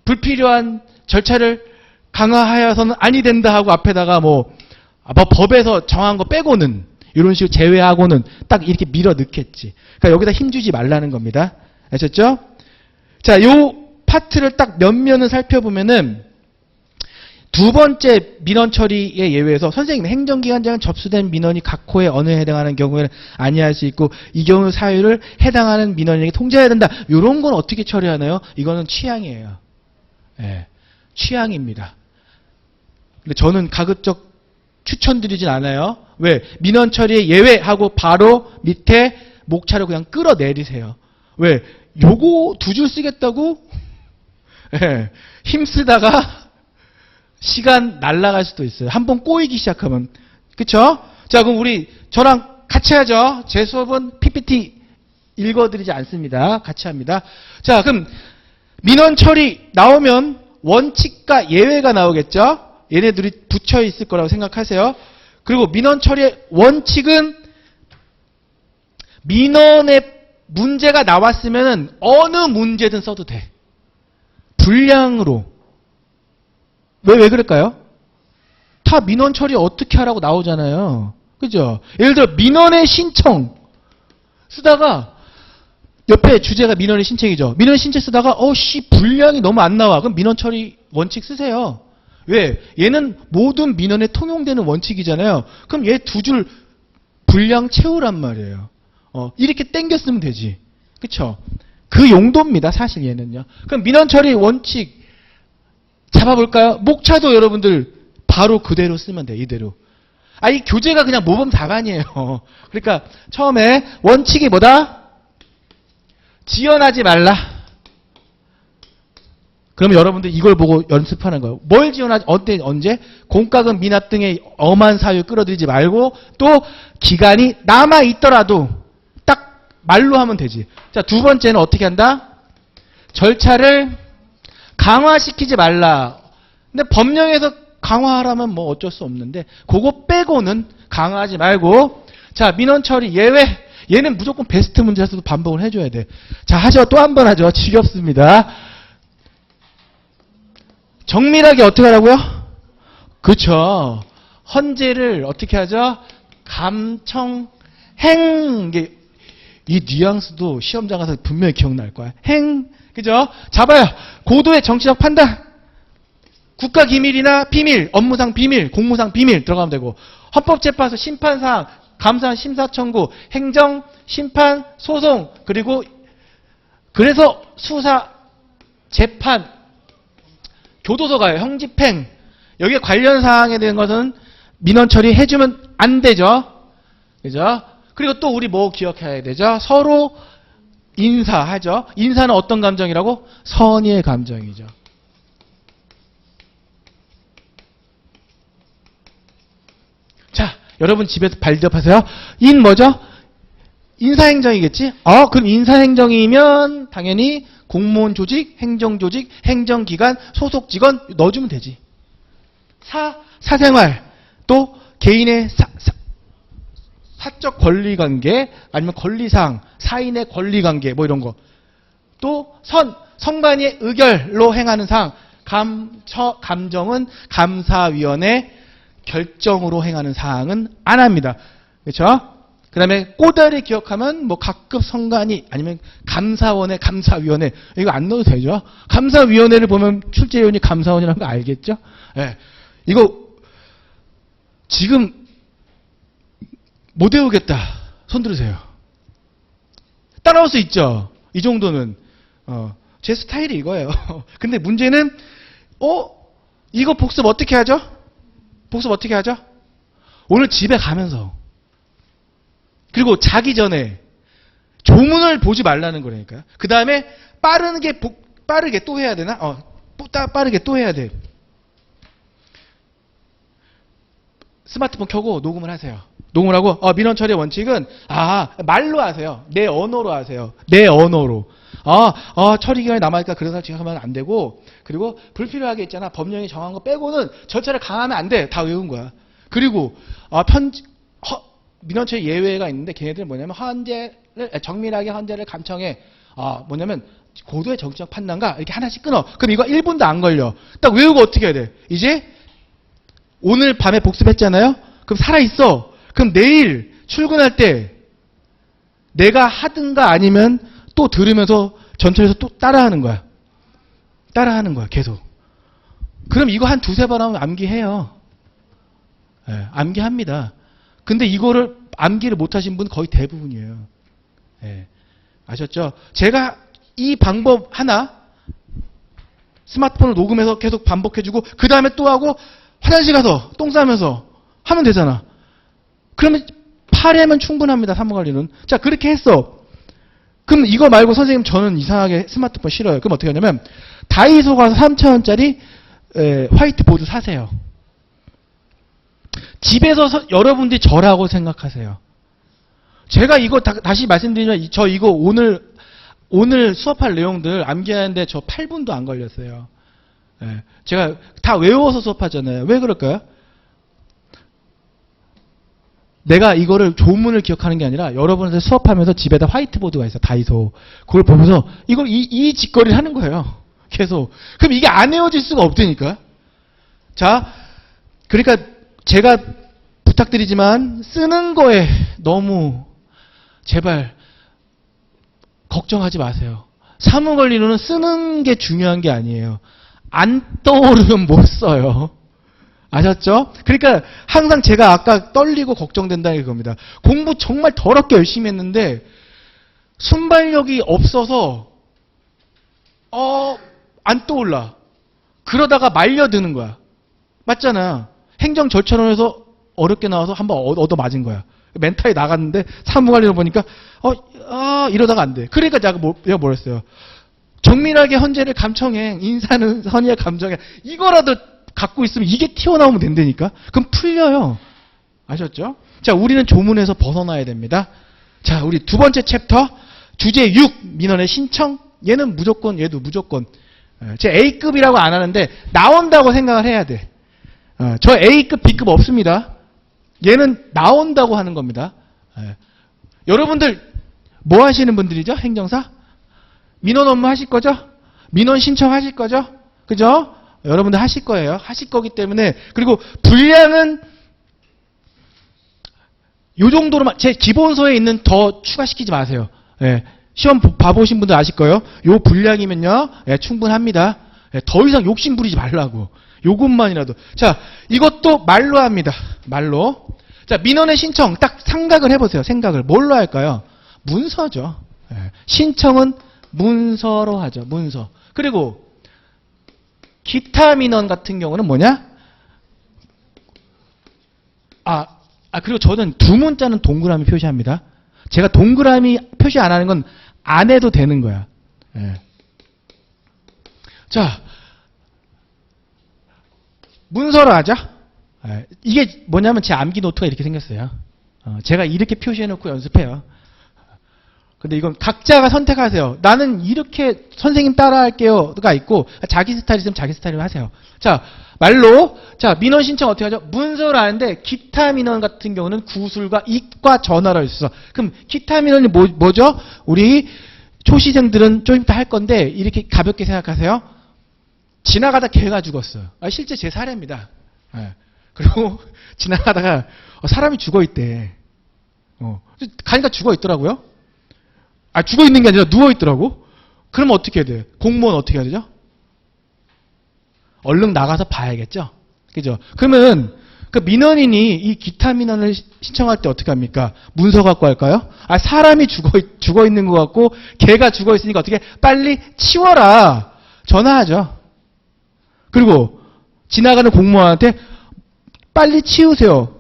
[SPEAKER 1] 불필요한 절차를 강화하여서는 아니 된다 하고 앞에다가 뭐 법에서 정한 거 빼고는 이런 식으로 제외하고는 딱 이렇게 밀어 넣겠지. 그러니까 여기다 힘주지 말라는 겁니다. 아셨죠? 자, 요 파트를 딱 몇 면을 살펴보면은 두 번째 민원 처리의 예외에서 선생님 행정기관장은 접수된 민원이 각 호의 어느 에 해당하는 경우에는 아니할 수 있고 이 경우 사유를 해당하는 민원에게 통지해야 된다. 이런 건 어떻게 처리하나요? 이거는 취향이에요. 예, 취향입니다. 근데 저는 가급적 추천드리진 않아요. 왜? 민원 처리의 예외하고 바로 밑에 목차를 그냥 끌어내리세요. 왜? 요거 두 줄 쓰겠다고? 예, 힘쓰다가 시간 날아갈 수도 있어요. 한번 꼬이기 시작하면. 그쵸? 자, 그럼 우리 저랑 같이 하죠. 제 수업은 PPT 읽어드리지 않습니다. 같이 합니다. 자, 그럼 민원 처리 나오면 원칙과 예외가 나오겠죠? 얘네들이 붙여 있을 거라고 생각하세요. 그리고 민원 처리의 원칙은 민원에 문제가 나왔으면 어느 문제든 써도 돼. 분량으로. 왜 그럴까요? 다 민원 처리 어떻게 하라고 나오잖아요. 그죠? 예를 들어 민원의 신청 쓰다가 옆에 주제가 민원의 신청이죠. 민원 신청 쓰다가 분량이 너무 안 나와. 그럼 민원 처리 원칙 쓰세요. 왜? 얘는 모든 민원에 통용되는 원칙이잖아요. 그럼 얘 두 줄 분량 채우란 말이에요. 이렇게 땡겨 쓰면 되지. 그쵸? 그 용도입니다. 사실 얘는요. 그럼 민원 처리 원칙 잡아볼까요? 목차도 여러분들 바로 그대로 쓰면 돼요. 이대로. 이 교재가 그냥 모범 답안이에요. 그러니까 처음에 원칙이 뭐다? 지연하지 말라. 그러면 여러분들 이걸 보고 연습하는 거예요. 뭘 지원하지? 언제? 공과금 미납 등의 엄한 사유 끌어들이지 말고 또 기간이 남아있더라도 딱 말로 하면 되지. 자, 두 번째는 어떻게 한다? 절차를 강화시키지 말라. 근데 법령에서 강화하라면 뭐 어쩔 수 없는데 그거 빼고는 강화하지 말고 자, 민원 처리 예외. 얘는 무조건 베스트 문제에서도 반복을 해줘야 돼. 자, 하죠. 또 한 번 하죠. 지겹습니다. 정밀하게 어떻게 하라고요? 그쵸. 헌재를 어떻게 하죠? 감청, 행. 이 뉘앙스도 시험장 가서 분명히 기억날 거야. 행. 그죠? 잡아요. 고도의 정치적 판단. 국가기밀이나 비밀, 업무상 비밀, 공무상 비밀 들어가면 되고 헌법재판소 심판사항, 감사 심사 청구, 행정, 심판, 소송, 그래서 수사, 재판, 교도소 가요. 형집행. 여기에 관련 사항에 대한 것은 민원 처리해주면 안 되죠. 그죠? 그리고 또 우리 뭐 기억해야 되죠? 서로 인사하죠. 인사는 어떤 감정이라고? 선의의 감정이죠. 자, 여러분 집에서 발디업하세요. 인 뭐죠? 인사행정이겠지? 그럼 인사행정이면 당연히 공무원 조직, 행정조직, 행정기관, 소속직원 넣어주면 되지. 사생활, 또 개인의 사적 권리관계, 아니면 권리상, 사인의 권리관계, 뭐 이런 거. 또 선관위의 의결로 행하는 사항, 감정은 감사위원회 결정으로 행하는 사항은 안 합니다. 그렇죠? 그 다음에 꼬다리 기억하면 뭐 각급 선관위 아니면 감사원의 감사위원회 이거 안 넣어도 되죠. 감사위원회를 보면 출제위원이 감사원이라는 거 알겠죠? 예. 이거 지금 못 외우겠다. 손 들으세요. 따라올 수 있죠. 이 정도는 제 스타일이 이거예요. 근데 문제는 이거 복습 어떻게 하죠? 복습 어떻게 하죠? 오늘 집에 가면서 그리고 자기 전에 조문을 보지 말라는 거라니까요. 그 다음에 빠르게 또 해야 되나? 빠르게 또 해야 돼. 스마트폰 켜고 녹음을 하세요. 녹음을 하고 민원 처리의 원칙은 말로 하세요. 내 언어로 하세요. 내 언어로. 처리 기간이 남아있으니까 그런 사람 지금 하면 안 되고, 그리고 불필요하게 있잖아. 법령이 정한 거 빼고는 절차를 강하면 안 돼. 다 외운 거야. 그리고 민원 처리 예외가 있는데 걔네들은 뭐냐면 정밀하게 헌재를 감청해. 뭐냐면 고도의 정치적 판단과 이렇게 하나씩 끊어. 그럼 이거 1분도 안 걸려. 딱 외우고 어떻게 해야 돼? 이제 오늘 밤에 복습했잖아요. 그럼 살아있어. 그럼 내일 출근할 때 내가 하든가 아니면 또 들으면서 전철에서 또 따라하는 거야. 따라하는 거야, 계속. 그럼 이거 한 두세 번 하면 암기해요. 네, 암기합니다. 근데 이거를 암기를 못하신 분 거의 대부분이에요. 네, 아셨죠? 제가 이 방법 하나 스마트폰을 녹음해서 계속 반복해주고 그 다음에 또 하고 화장실 가서 똥 싸면서 하면 되잖아. 그러면 8회면 충분합니다. 사무관리는. 자, 그렇게 했어. 그럼 이거 말고 선생님 저는 이상하게 스마트폰 싫어요. 그럼 어떻게 하냐면 다이소 가서 3,000원짜리 화이트보드 사세요. 집에서 여러분들이 저라고 생각하세요. 제가 이거 다시 말씀드리면 저 이거 오늘 수업할 내용들 암기하는데 저 8분도 안 걸렸어요. 제가 다 외워서 수업하잖아요. 왜 그럴까요? 내가 이거를 조문을 기억하는 게 아니라 여러분들 수업하면서 집에다 화이트보드가 있어. 다이소. 그걸 보면서 이걸 이 짓거리를 하는 거예요. 계속. 그럼 이게 안 외워질 수가 없다니까. 자, 그러니까 제가 부탁드리지만 쓰는 거에 너무 제발 걱정하지 마세요. 사무관리로는 쓰는 게 중요한 게 아니에요. 안 떠오르면 못 써요. 아셨죠? 그러니까 항상 제가 아까 떨리고 걱정된다는 겁니다. 공부 정말 더럽게 열심히 했는데 순발력이 없어서 안 떠올라. 그러다가 말려드는 거야. 맞잖아. 행정 절차론에서 어렵게 나와서 한번 얻어 맞은 거야. 멘탈이 나갔는데 사무관리로 보니까 이러다가 안 돼. 그러니까 내가 뭐랬어요. 정밀하게 헌재를 감청해. 인사는 선의의 감정해. 이거라도 갖고 있으면 이게 튀어나오면 된다니까. 그럼 풀려요. 아셨죠? 자, 우리는 조문에서 벗어나야 됩니다. 자, 우리 두 번째 챕터 주제 6 민원의 신청. 얘도 무조건 제 A급이라고 안 하는데 나온다고 생각을 해야 돼. 저 A급, B급 없습니다. 얘는 나온다고 하는 겁니다. 여러분들 뭐 하시는 분들이죠? 행정사? 민원 업무 하실 거죠? 민원 신청하실 거죠? 그죠? 여러분들 하실 거예요. 하실 거기 때문에. 그리고 분량은 요 정도로만, 제 기본서에 있는 더 추가시키지 마세요. 시험 봐보신 분들 아실 거예요. 요 분량이면요. 충분합니다. 더 이상 욕심 부리지 말라고. 요것만이라도. 자, 이것도 말로 합니다. 말로. 자, 민원의 신청 딱 생각을 해보세요. 생각을. 뭘로 할까요? 문서죠. 신청은 문서로 하죠. 문서. 그리고 기타 민원 같은 경우는 뭐냐? 그리고 저는 두 문자는 동그라미 표시합니다. 제가 동그라미 표시 안 하는 건 안 해도 되는 거야. 예. 자, 문서로 하자. 예. 이게 뭐냐면 제 암기 노트가 이렇게 생겼어요. 제가 이렇게 표시해놓고 연습해요. 근데 이건 각자가 선택하세요. 나는 이렇게 선생님 따라할게요가 있고 자기 스타일 있으면 자기 스타일로 하세요. 자, 말로 자 민원 신청 어떻게 하죠? 문서로 하는데 기타 민원 같은 경우는 구술과 이과 전화로 있어. 그럼 기타 민원이 뭐죠? 우리 초시생들은 좀 이따 할 건데 이렇게 가볍게 생각하세요. 지나가다 개가 죽었어요. 실제 제 사례입니다. 예. 그리고 지나가다가 사람이 죽어 있대. 가니까 죽어 있더라고요. 죽어 있는 게 아니라 누워 있더라고. 그러면 어떻게 해야 돼요? 공무원 어떻게 해야 되죠? 얼른 나가서 봐야겠죠? 그죠? 그러면 그 민원인이 이 기타 민원을 신청할 때 어떻게 합니까? 문서 갖고 할까요? 사람이 죽어 있는 것 같고 개가 죽어 있으니까 어떻게 빨리 치워라. 전화하죠. 그리고 지나가는 공무원한테 빨리 치우세요.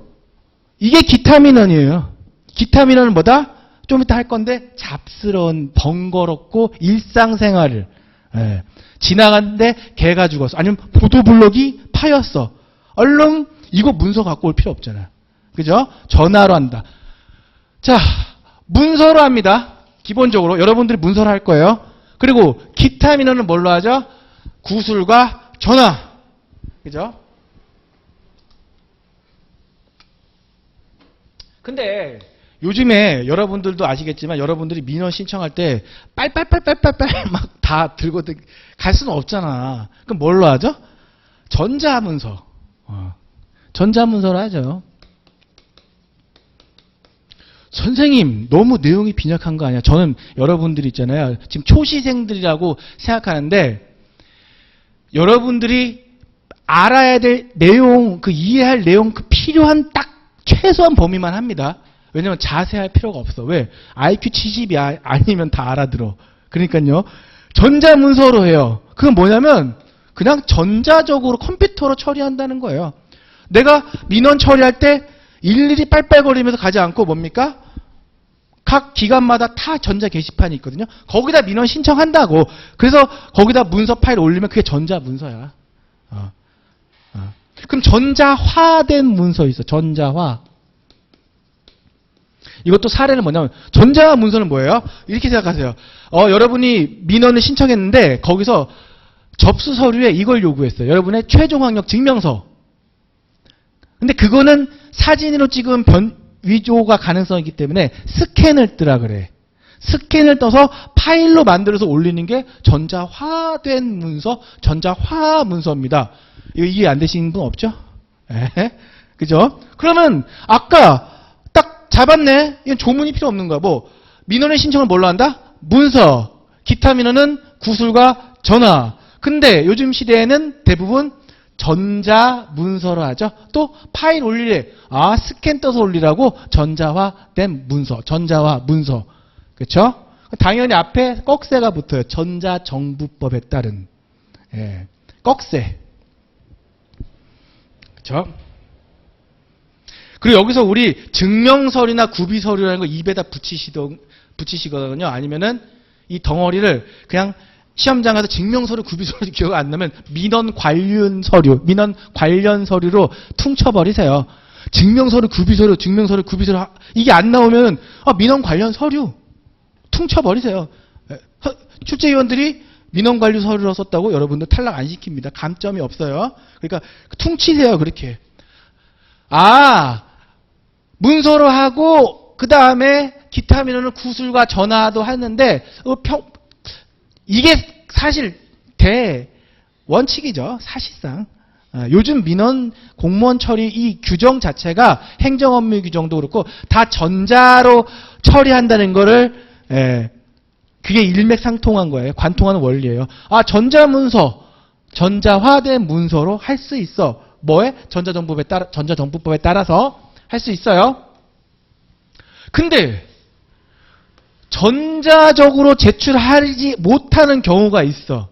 [SPEAKER 1] 이게 기타 민원이에요. 기타 민원은 뭐다? 좀 이따 할 건데 잡스러운 번거롭고 일상생활을 지나갔는데 개가 죽었어. 아니면 보도블록이 파였어. 얼른 이거 문서 갖고 올 필요 없잖아. 그죠? 전화로 한다. 자, 문서로 합니다. 기본적으로 여러분들이 문서로 할 거예요. 그리고 기타 민원은 뭘로 하죠? 구술과 전화. 그죠? 근데 요즘에 여러분들도 아시겠지만 여러분들이 민원 신청할 때 빨빨빨빨빨빨 막 다 들고 갈 수는 없잖아. 그럼 뭘로 하죠? 전자문서. 전자문서로 하죠. 선생님 너무 내용이 빈약한 거 아니야? 저는 여러분들이 있잖아요. 지금 초시생들이라고 생각하는데 여러분들이 알아야 될 내용, 그 이해할 내용, 그 필요한 딱 최소한 범위만 합니다. 왜냐면 자세할 필요가 없어. 왜? IQ 70이 아니면 다 알아들어. 그러니까요. 전자문서로 해요. 그건 뭐냐면 그냥 전자적으로 컴퓨터로 처리한다는 거예요. 내가 민원 처리할 때 일일이 빨빨거리면서 가지 않고 뭡니까? 각 기관마다 다 전자 게시판이 있거든요. 거기다 민원 신청한다고. 그래서 거기다 문서 파일 올리면 그게 전자문서야. 그럼 전자화된 문서 있어. 전자화. 이것도 사례는 뭐냐면 전자 문서는 뭐예요? 이렇게 생각하세요. 여러분이 민원을 신청했는데 거기서 접수 서류에 이걸 요구했어요. 여러분의 최종 학력 증명서. 근데 그거는 사진으로 찍은 위조가 가능성이 있기 때문에 스캔을 뜨라 그래. 스캔을 떠서 파일로 만들어서 올리는 게 전자화된 문서, 전자화 문서입니다. 이해 안 되시는 분 없죠? 그죠? 그러면 아까 잡았네. 이건 조문이 필요 없는 거야. 민원의 신청을 뭘로 한다? 문서. 기타 민원은 구술과 전화. 근데 요즘 시대에는 대부분 전자문서로 하죠. 또 파일 올리래. 스캔 떠서 올리라고 전자화된 문서. 전자화 문서. 그렇죠? 당연히 앞에 꺽쇠가 붙어요. 전자정부법에 따른. 꺽쇠. 그렇죠? 그리고 여기서 우리 증명서류나 구비서류라는 거 입에다 붙이시거든요. 아니면은 이 덩어리를 그냥 시험장 가서 증명서류, 구비서류 기억 안 나면 민원 관련 서류로 퉁쳐버리세요. 증명서류, 구비서류, 증명서류, 구비서류 이게 안 나오면 민원 관련 서류 퉁쳐버리세요. 출제위원들이 민원 관련 서류로 썼다고 여러분들 탈락 안 시킵니다. 감점이 없어요. 그러니까 퉁치세요. 그렇게. 문서로 하고 그 다음에 기타 민원은 구술과 전화도 하는데 이게 사실 대원칙이죠. 사실상. 요즘 민원 공무원 처리 이 규정 자체가 행정업무 규정도 그렇고 다 전자로 처리한다는 거를 그게 일맥상통한 거예요. 관통하는 원리예요. 전자문서, 전자화된 문서로 할 수 있어. 뭐에? 전자정부법에 따라서 할 수 있어요. 근데 전자적으로 제출하지 못하는 경우가 있어.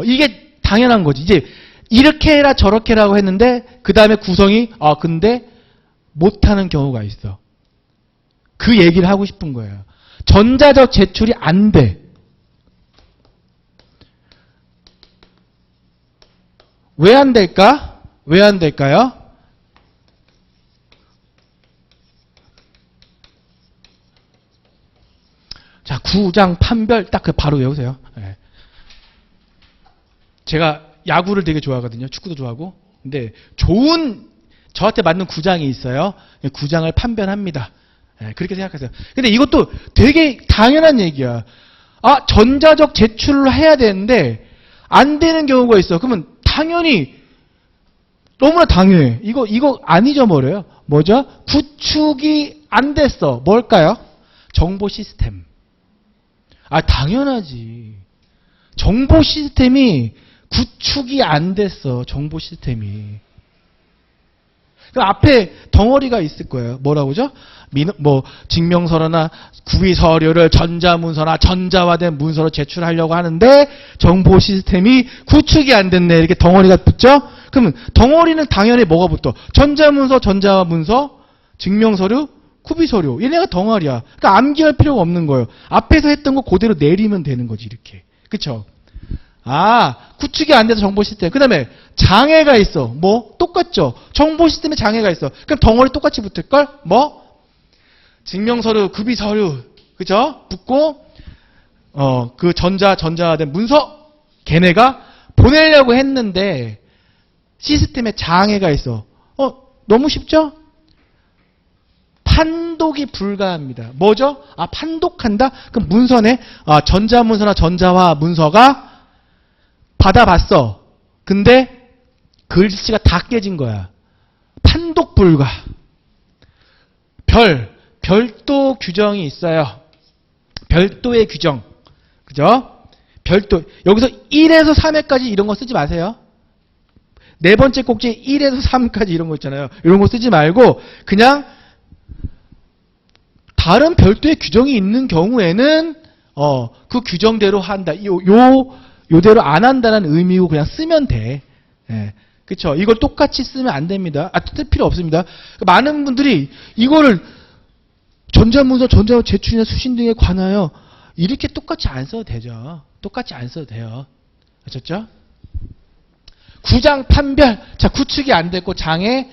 [SPEAKER 1] 이게 당연한 거지. 이제 이렇게 해라 저렇게 해라고 했는데 그 다음에 구성이 근데 못하는 경우가 있어. 그 얘기를 하고 싶은 거예요. 전자적 제출이 안 돼. 왜 안 될까? 왜 안 될까요? 자, 구장 판별 딱 그 바로 외우세요. 네. 제가 야구를 되게 좋아하거든요. 축구도 좋아하고. 근데 좋은 저한테 맞는 구장이 있어요. 구장을 판별합니다. 네, 그렇게 생각하세요. 근데 이것도 되게 당연한 얘기야. 아, 전자적 제출을 해야 되는데 안 되는 경우가 있어. 그러면 당연히 너무나 당연해. 이거 안 잊어버려요. 뭐죠? 구축이 안 됐어. 뭘까요? 정보 시스템. 아, 당연하지. 정보 시스템이 구축이 안 됐어. 정보 시스템이. 그 앞에 덩어리가 있을 거예요. 뭐라고죠? 증명서나 구비서류를 전자문서나 전자화된 문서로 제출하려고 하는데 정보 시스템이 구축이 안 됐네. 이렇게 덩어리가 붙죠? 그러면 덩어리는 당연히 뭐가 붙어? 전자문서, 전자문서, 증명서류, 구비서류. 얘네가 덩어리야. 그러니까 암기할 필요가 없는 거예요. 앞에서 했던 거 그대로 내리면 되는 거지, 이렇게. 그쵸? 아, 구축이 안 돼서 정보 시스템. 그 다음에 장애가 있어. 뭐? 똑같죠? 정보 시스템에 장애가 있어. 그럼 덩어리 똑같이 붙을걸? 뭐? 증명서류, 구비서류. 그죠? 붙고, 그 전자된 문서. 걔네가 보내려고 했는데, 시스템에 장애가 있어. 너무 쉽죠? 판독이 불가합니다. 뭐죠? 아, 판독한다? 그럼 문서네? 아, 전자문서나 전자화 문서가 받아봤어. 근데 글씨가 다 깨진 거야. 판독 불가. 별도 규정이 있어요. 별도의 규정. 그죠? 별도. 여기서 1에서 3회까지 이런 거 쓰지 마세요. 네 번째 꼭지 1에서 3까지 이런 거 있잖아요. 이런 거 쓰지 말고 그냥 다른 별도의 규정이 있는 경우에는 그 규정대로 한다. 요대로 안 한다는 의미고 그냥 쓰면 돼. 예. 그쵸? 이걸 똑같이 쓰면 안 됩니다. 쓸 필요 없습니다. 많은 분들이 이거를 전자문서, 전자 제출이나 수신 등에 관하여 이렇게 똑같이 안 써도 되죠. 똑같이 안 써도 돼요. 아셨죠? 구장 판별. 자, 구축이 안 됐고 장애,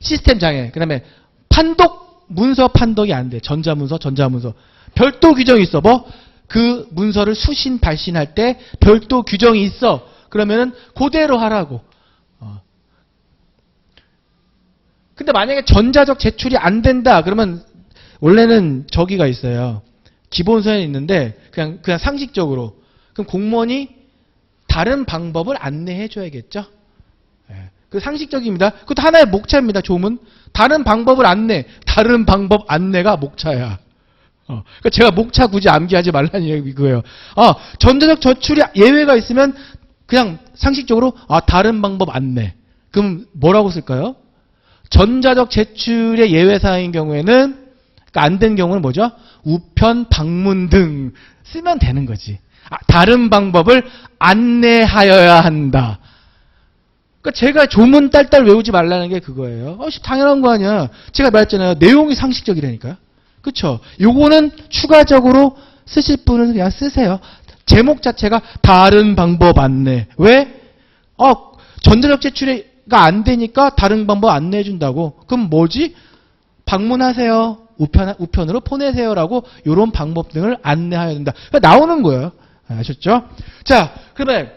[SPEAKER 1] 시스템 장애. 그 다음에 판독, 문서 판독이 안 돼. 전자문서, 전자문서. 별도 규정이 있어. 뭐? 그 문서를 수신, 발신할 때 별도 규정이 있어. 그러면은 그대로 하라고. 근데 만약에 전자적 제출이 안 된다. 그러면 원래는 저기가 있어요. 기본서에 있는데 그냥 상식적으로. 그럼 공무원이 다른 방법을 안내해 줘야겠죠. 그 상식적입니다. 그것도 하나의 목차입니다. 조문. 다른 방법을 안내. 다른 방법 안내가 목차야. 그러니까 제가 목차 굳이 암기하지 말라는 얘기고요. 전자적 제출이 예외가 있으면 그냥 상식적으로 다른 방법 안내. 그럼 뭐라고 쓸까요? 전자적 제출의 예외사항인 경우에는 그러니까 안 된 경우는 뭐죠? 우편, 방문 등 쓰면 되는 거지. 다른 방법을 안내하여야 한다. 그러니까 제가 조문 딸딸 외우지 말라는 게 그거예요. 당연한 거 아니야. 제가 말했잖아요. 내용이 상식적이라니까요. 그쵸? 요거는 추가적으로 쓰실 분은 그냥 쓰세요. 제목 자체가 다른 방법 안내. 왜? 전자적 제출이 안 되니까 다른 방법 안내해 준다고. 그럼 뭐지? 방문하세요. 우편으로 보내세요라고 요런 방법 등을 안내해야 된다. 그러니까 나오는 거예요. 아셨죠? 자, 그러면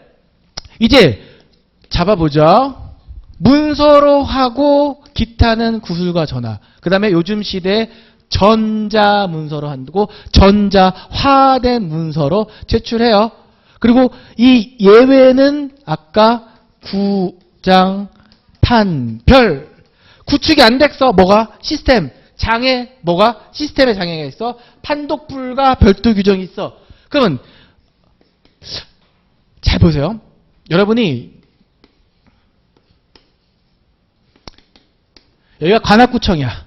[SPEAKER 1] 이제 잡아보죠. 문서로 하고 기타는 구술과 전화. 그 다음에 요즘 시대에 전자문서로 한다고 전자화된 문서로 제출해요. 그리고 이 예외는 아까 구장, 판별. 구축이 안 됐어. 뭐가? 시스템. 장애. 뭐가? 시스템에 장애가 있어. 판독 불가 별도 규정이 있어. 그러면 잘 보세요. 여러분이 여기가 관악구청이야.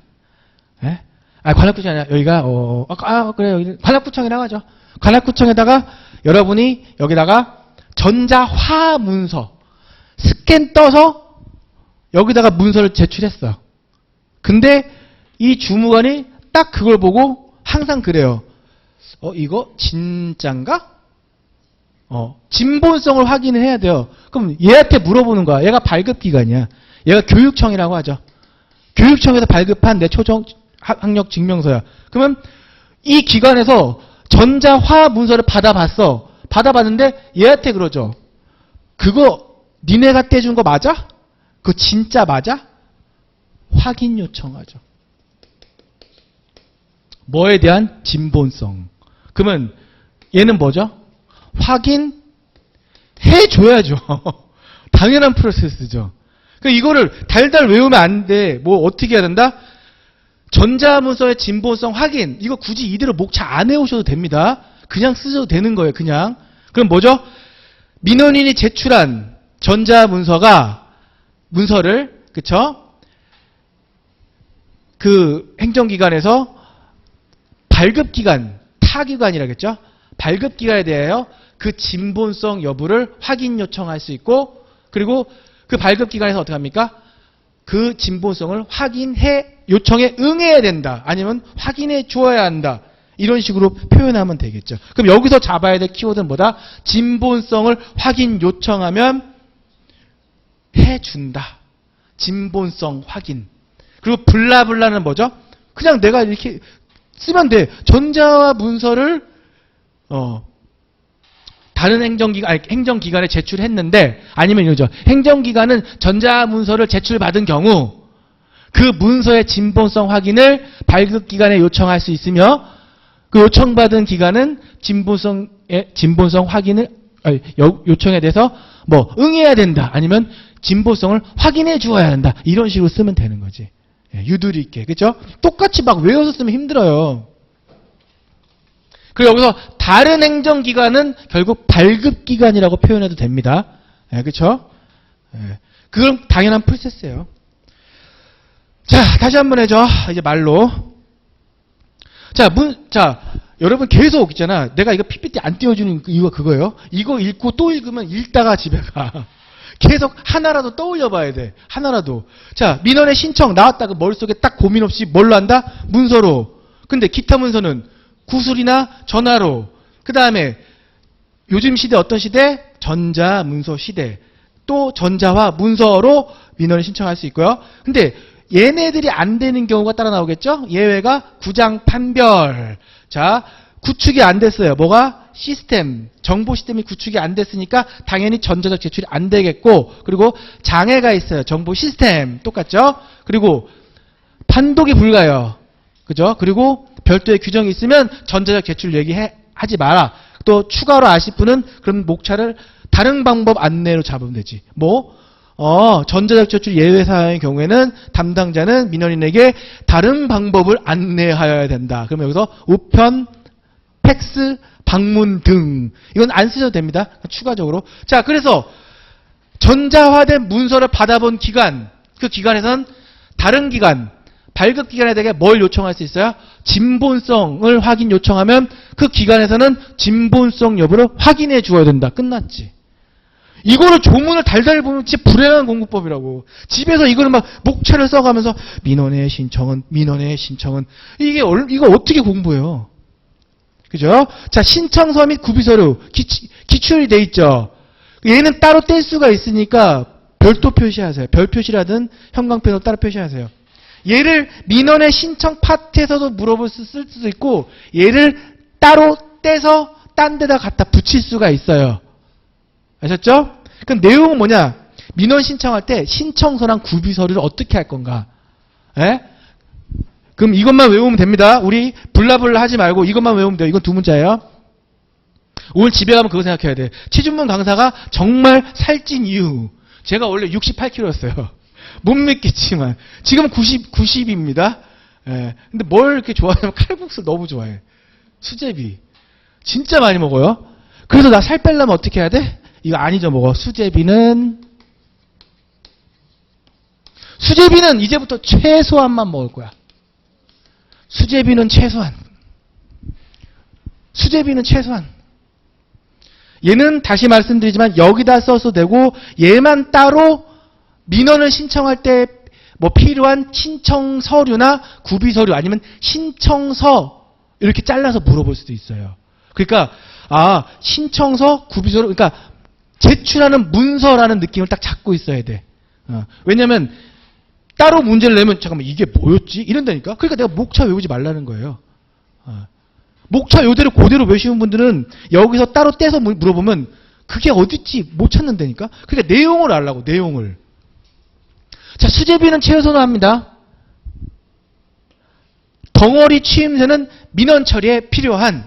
[SPEAKER 1] 예? 관악구청이 아니라 여기가 그래 여기 관악구청이라고 하죠. 관악구청에다가 여러분이 여기다가 전자화 문서 스캔 떠서 여기다가 문서를 제출했어. 근데 이 주무관이 딱 그걸 보고 항상 그래요. 이거 진짠가? 진본성을 확인을 해야 돼요. 그럼 얘한테 물어보는 거야. 얘가 발급기관이야. 얘가 교육청이라고 하죠. 교육청에서 발급한 내 초중 학력 증명서야. 그러면 이 기관에서 전자화 문서를 받아봤어. 받아봤는데 얘한테 그러죠. 그거 니네가 떼준 거 맞아? 그거 진짜 맞아? 확인 요청하죠. 뭐에 대한 진본성. 그러면 얘는 뭐죠? 확인해줘야죠. 당연한 프로세스죠. 그러니까 이거를 달달 외우면 안 돼. 뭐 어떻게 해야 된다? 전자문서의 진본성 확인. 이거 굳이 이대로 목차 안 해오셔도 됩니다. 그냥 쓰셔도 되는 거예요. 그냥. 그럼 뭐죠? 민원인이 제출한 문서를 그쵸? 그 행정기관에서 발급기관, 타기관이라겠죠? 발급기관에 대하여 그 진본성 여부를 확인 요청할 수 있고, 그리고 그 발급기관에서 어떻게 합니까? 그 진본성을 요청에 응해야 된다. 아니면 확인해 주어야 한다. 이런 식으로 표현하면 되겠죠. 그럼 여기서 잡아야 될 키워드는 뭐다? 진본성을 확인 요청하면 해준다. 진본성 확인. 그리고 블라블라는 뭐죠? 그냥 내가 이렇게 쓰면 돼. 전자와 문서를 다른 행정기관에 제출했는데, 아니면 이거죠. 행정기관은 전자문서를 제출받은 경우 그 문서의 진본성 확인을 발급기관에 요청할 수 있으며, 그 요청받은 기관은 진본성 확인을 요청에 대해서 뭐 응해야 된다. 아니면 진본성을 확인해 주어야 한다. 이런 식으로 쓰면 되는 거지. 유두리 있게. 그렇죠? 똑같이 막 외워서 쓰면 힘들어요. 그리고 여기서 다른 행정기관은 결국 발급기관이라고 표현해도 됩니다. 그렇죠? 그건 당연한 프로세스예요. 자, 다시 한번 해줘. 이제 말로. 자, 여러분 계속 있잖아. 내가 이거 PPT 안 띄워주는 이유가 그거예요. 이거 읽고 또 읽으면 읽다가 집에 가. 계속 하나라도 떠올려 봐야 돼. 하나라도. 자, 민원의 신청 나왔다가 머릿속에 딱 고민 없이 뭘로 한다? 문서로. 근데 기타 문서는 구술이나 전화로. 그 다음에 요즘 시대 어떤 시대? 전자문서 시대. 또 전자화 문서로 민원을 신청할 수 있고요. 근데 얘네들이 안 되는 경우가 따라 나오겠죠? 예외가 구장 판별. 자, 구축이 안 됐어요. 뭐가? 시스템, 정보 시스템이 구축이 안 됐으니까 당연히 전자적 제출이 안 되겠고, 그리고 장애가 있어요. 정보 시스템 똑같죠? 그리고 판독이 불가요. 그죠? 그리고 별도의 규정이 있으면 전자적 제출 얘기하지 마라. 또 추가로 아실 분은 그럼 목차를 다른 방법 안내로 잡으면 되지. 전자적 제출 예외 사항의 경우에는 담당자는 민원인에게 다른 방법을 안내하여야 된다. 그러면 여기서 우편, 팩스, 방문 등. 이건 안 쓰셔도 됩니다. 추가적으로. 자, 그래서 전자화된 문서를 받아본 기관, 그 기관에서는 다른 기관, 발급기관에 대해 뭘 요청할 수 있어요? 진본성을 확인 요청하면 그 기관에서는 진본성 여부를 확인해 주어야 된다. 끝났지. 이거를 조문을 달달 보면 진짜 불행한 공부법이라고. 집에서 이거를 막 목차를 써가면서 민원의 신청은 이거 어떻게 공부해요? 그죠? 자, 신청서 및 구비서류 기출이 돼 있죠. 얘는 따로 뗄 수가 있으니까 별도 표시하세요. 별 표시라든 형광펜으로 따로 표시하세요. 얘를 민원의 신청 파트에서도 쓸 수도 있고, 얘를 따로 떼서 딴 데다 갖다 붙일 수가 있어요. 아셨죠? 그럼 내용은 뭐냐? 민원 신청할 때 신청서랑 구비서류를 어떻게 할 건가? 그럼 이것만 외우면 됩니다. 우리 블라블라 하지 말고 이것만 외우면 돼요. 이건 두 문자예요. 오늘 집에 가면 그거 생각해야 돼. 최준문 강사가 정말 살찐 이유. 제가 원래 68kg였어요. 못 믿겠지만. 지금 90입니다. 근데 뭘 이렇게 좋아하냐면 칼국수 너무 좋아해. 수제비. 진짜 많이 먹어요. 그래서 나 살 빼려면 어떻게 해야 돼? 이거 안 잊어먹어. 수제비는 이제부터 최소한만 먹을 거야. 수제비는 최소한. 얘는 다시 말씀드리지만 여기다 써도 되고, 얘만 따로 민원을 신청할 때 뭐 필요한 신청 서류나 구비 서류 아니면 신청서 이렇게 잘라서 물어볼 수도 있어요. 그러니까 신청서, 구비 서류, 그러니까 제출하는 문서라는 느낌을 딱 잡고 있어야 돼. 왜냐면 따로 문제를 내면 잠깐만 이게 뭐였지? 이런다니까. 그러니까 내가 목차 외우지 말라는 거예요. 목차 요대로 그대로 외우시는 분들은 여기서 따로 떼서 물어보면 그게 어딨지 못 찾는다니까. 그러니까 내용을 알라고, 내용을. 자, 수제비는 최소한 합니다. 덩어리 취임새는 민원 처리에 필요한.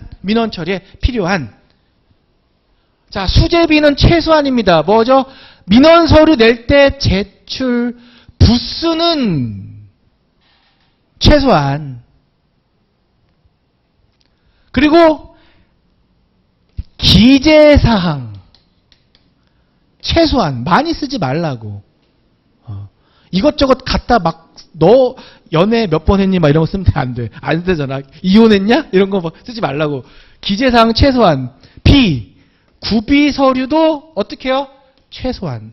[SPEAKER 1] 자, 수제비는 최소한입니다. 뭐죠? 민원 서류 낼 때 제출 부수는 최소한. 그리고 기재사항 최소한. 많이 쓰지 말라고. 이것저것 갖다 막 너 연애 몇 번 했니? 막 이런 거 쓰면 안 돼. 안 되잖아. 이혼했냐? 이런 거 막 쓰지 말라고. 기재사항 최소한. B. 구비 서류도 어떻게 해요? 최소한.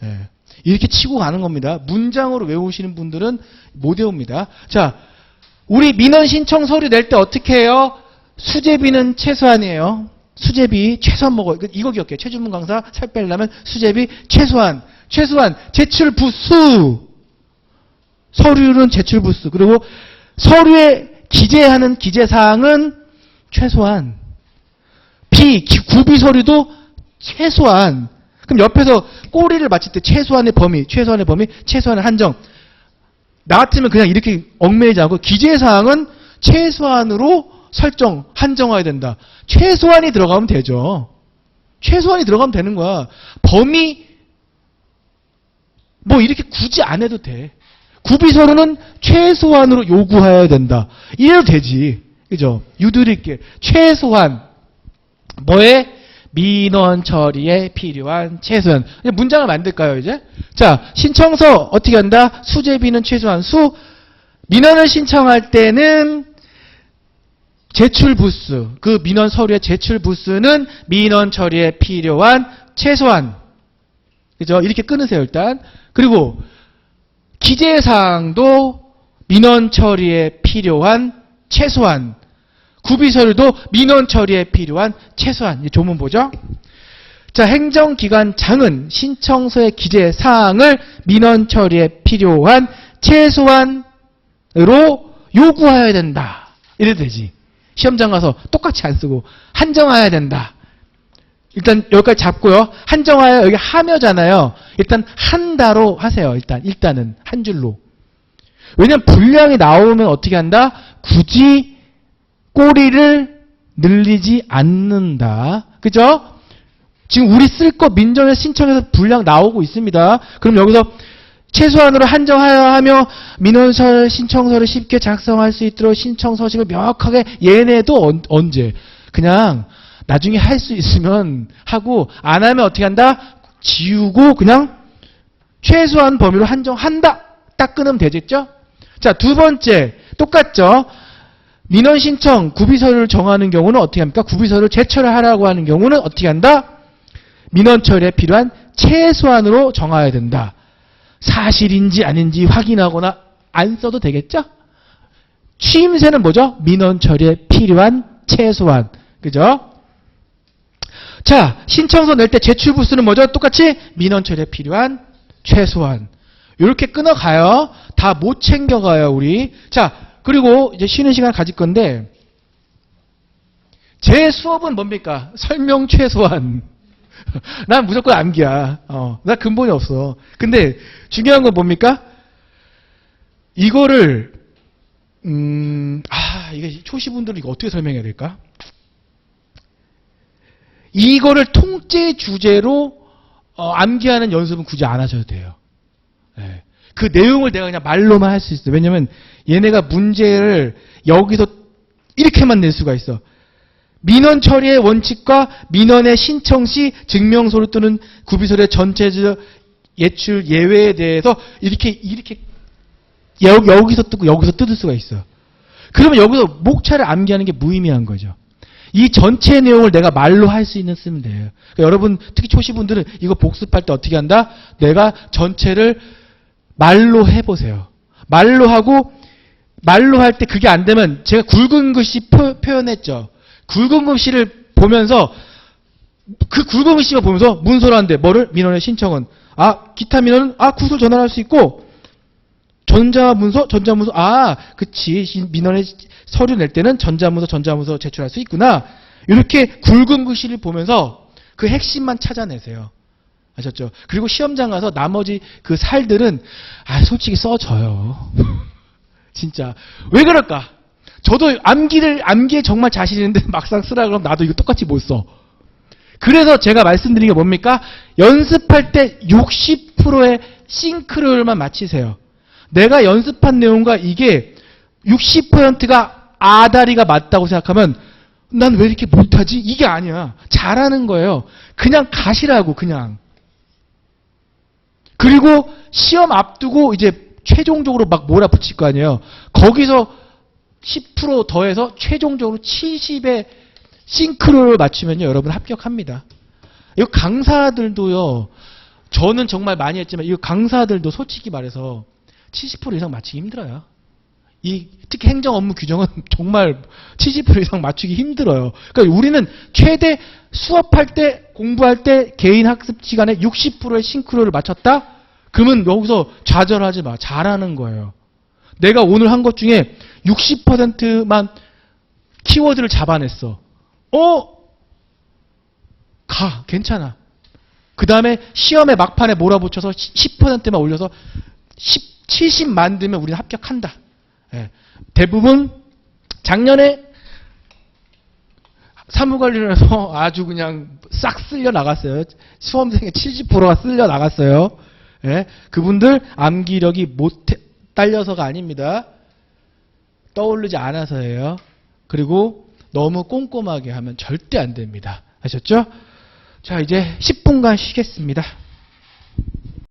[SPEAKER 1] 예. 이렇게 치고 가는 겁니다. 문장으로 외우시는 분들은 못 외웁니다. 자, 우리 민원 신청 서류 낼 때 어떻게 해요? 수제비는 최소한이에요. 수제비 최소한 먹어요. 이거 기억해요. 최준문 강사 살 빼려면 수제비 최소한. 제출 부수. 서류는 제출 부수. 그리고 서류에 기재하는 기재사항은 최소한. B. 구비 서류도 최소한. 그럼 옆에서 꼬리를 맞힐 때 최소한의 범위, 최소한의 한정. 나 같으면 그냥 이렇게 얽매이지 않고 기재사항은 최소한으로 한정해야 된다. 최소한이 들어가면 되죠. 최소한이 들어가면 되는 거야. 범위 뭐 이렇게 굳이 안 해도 돼. 구비서류는 최소한으로 요구해야 된다. 이래도 되지. 그죠? 유도리 있게. 최소한. 뭐에? 민원 처리에 필요한 최소한. 문장을 만들까요, 이제? 자, 신청서 어떻게 한다? 수제비는 최소한. 민원을 신청할 때는 제출 부수. 그 민원 서류의 제출 부수는 민원 처리에 필요한 최소한. 그죠? 이렇게 끊으세요, 일단. 그리고 기재사항도 민원 처리에 필요한 최소한. 구비서류도 민원 처리에 필요한 최소한. 이 조문 보죠. 자, 행정기관장은 신청서의 기재사항을 민원 처리에 필요한 최소한으로 요구해야 된다. 이래도 되지. 시험장 가서 똑같이 안 쓰고 한정해야 된다. 일단 여기까지 잡고요. 한정하여 여기 하며잖아요. 일단 한다로 하세요. 일단은 한 줄로. 왜냐면 분량이 나오면 어떻게 한다? 굳이 꼬리를 늘리지 않는다. 그죠? 지금 우리 쓸 거 민정에 신청해서 분량 나오고 있습니다. 그럼 여기서 최소한으로 한정하여 하며 민원서 신청서를 쉽게 작성할 수 있도록 신청 서식을 명확하게 얘네도 언제? 그냥 나중에 할 수 있으면 하고 안 하면 어떻게 한다? 지우고 그냥 최소한 범위로 한정한다. 딱 끊으면 되겠죠? 자, 두 번째 똑같죠? 민원 신청 구비서류를 정하는 경우는 어떻게 합니까? 구비서류를 제출을 하라고 하는 경우는 어떻게 한다? 민원 처리에 필요한 최소한으로 정해야 된다. 사실인지 아닌지 확인하거나 안 써도 되겠죠? 취임새는 뭐죠? 민원 처리에 필요한 최소한. 그죠? 자, 신청서 낼 때 제출 부수는 뭐죠? 똑같이 민원 처리에 필요한 최소한. 이렇게 끊어가요. 다 못 챙겨가요, 우리. 자, 그리고 이제 쉬는 시간 가질 건데, 제 수업은 뭡니까? 설명 최소한. 난 무조건 암기야. 나 근본이 없어. 근데 중요한 건 뭡니까? 이거를, 이게 초시분들은 이거 어떻게 설명해야 될까? 이거를 통째 주제로 암기하는 연습은 굳이 안 하셔도 돼요. 네. 그 내용을 내가 그냥 말로만 할 수 있어요. 왜냐면 얘네가 문제를 여기서 이렇게만 낼 수가 있어. 민원 처리의 원칙과 민원의 신청 시 증명서류 또는 구비서류의 전체적 예출 예외에 대해서 이렇게 여기서 뜯고 여기서 뜯을 수가 있어. 그러면 여기서 목차를 암기하는 게 무의미한 거죠. 이 전체 내용을 내가 말로 할 수 있는 쓰면 돼요. 그러니까 여러분 특히 초시분들은 이거 복습할 때 어떻게 한다? 내가 전체를 말로 해보세요. 말로 하고, 말로 할 때 그게 안 되면 제가 굵은 글씨 표현했죠. 굵은 글씨를 보면서 그 굵은 글씨만 보면서 문서로 하는데 뭐를? 민원의 신청은 기타 민원은 구술 전환할 수 있고 전자문서 그치 민원의 서류 낼 때는 전자문서 제출할 수 있구나. 이렇게 굵은 글씨를 보면서 그 핵심만 찾아내세요. 아셨죠? 그리고 시험장 가서 나머지 그 살들은 솔직히 써져요. 진짜 왜 그럴까? 저도 암기에 정말 자신 있는데 막상 쓰라 그러면 나도 이거 똑같이 못 써. 그래서 제가 말씀드린 게 뭡니까? 연습할 때 60%의 싱크로율만 맞히세요. 내가 연습한 내용과 이게 60%가 아다리가 맞다고 생각하면 난 왜 이렇게 못하지? 이게 아니야. 잘하는 거예요. 그냥 가시라고 그냥. 그리고 시험 앞두고 이제 최종적으로 막 몰아붙일 거 아니에요. 거기서 10% 더해서 최종적으로 70의 싱크로를 맞추면요, 여러분 합격합니다. 이거 강사들도요, 저는 정말 많이 했지만, 이 강사들도 솔직히 말해서 70% 이상 맞추기 힘들어요. 특히 행정 업무 규정은 정말 70% 이상 맞추기 힘들어요. 그러니까 우리는 최대 수업할 때, 공부할 때 개인 학습 시간에 60%의 싱크로를 맞췄다? 그러면 여기서 좌절하지 마. 잘하는 거예요. 내가 오늘 한 것 중에 60%만 키워드를 잡아냈어. 괜찮아. 그 다음에 시험에 막판에 몰아붙여서 10%만 올려서 70 만들면 우리는 합격한다. 예. 대부분 작년에 사무관리를 해서 아주 그냥 싹 쓸려 나갔어요. 수험생의 70%가 쓸려 나갔어요. 예. 그분들 암기력이 딸려서가 아닙니다. 떠오르지 않아서예요. 그리고 너무 꼼꼼하게 하면 절대 안 됩니다. 아셨죠? 자, 이제 10분간 쉬겠습니다.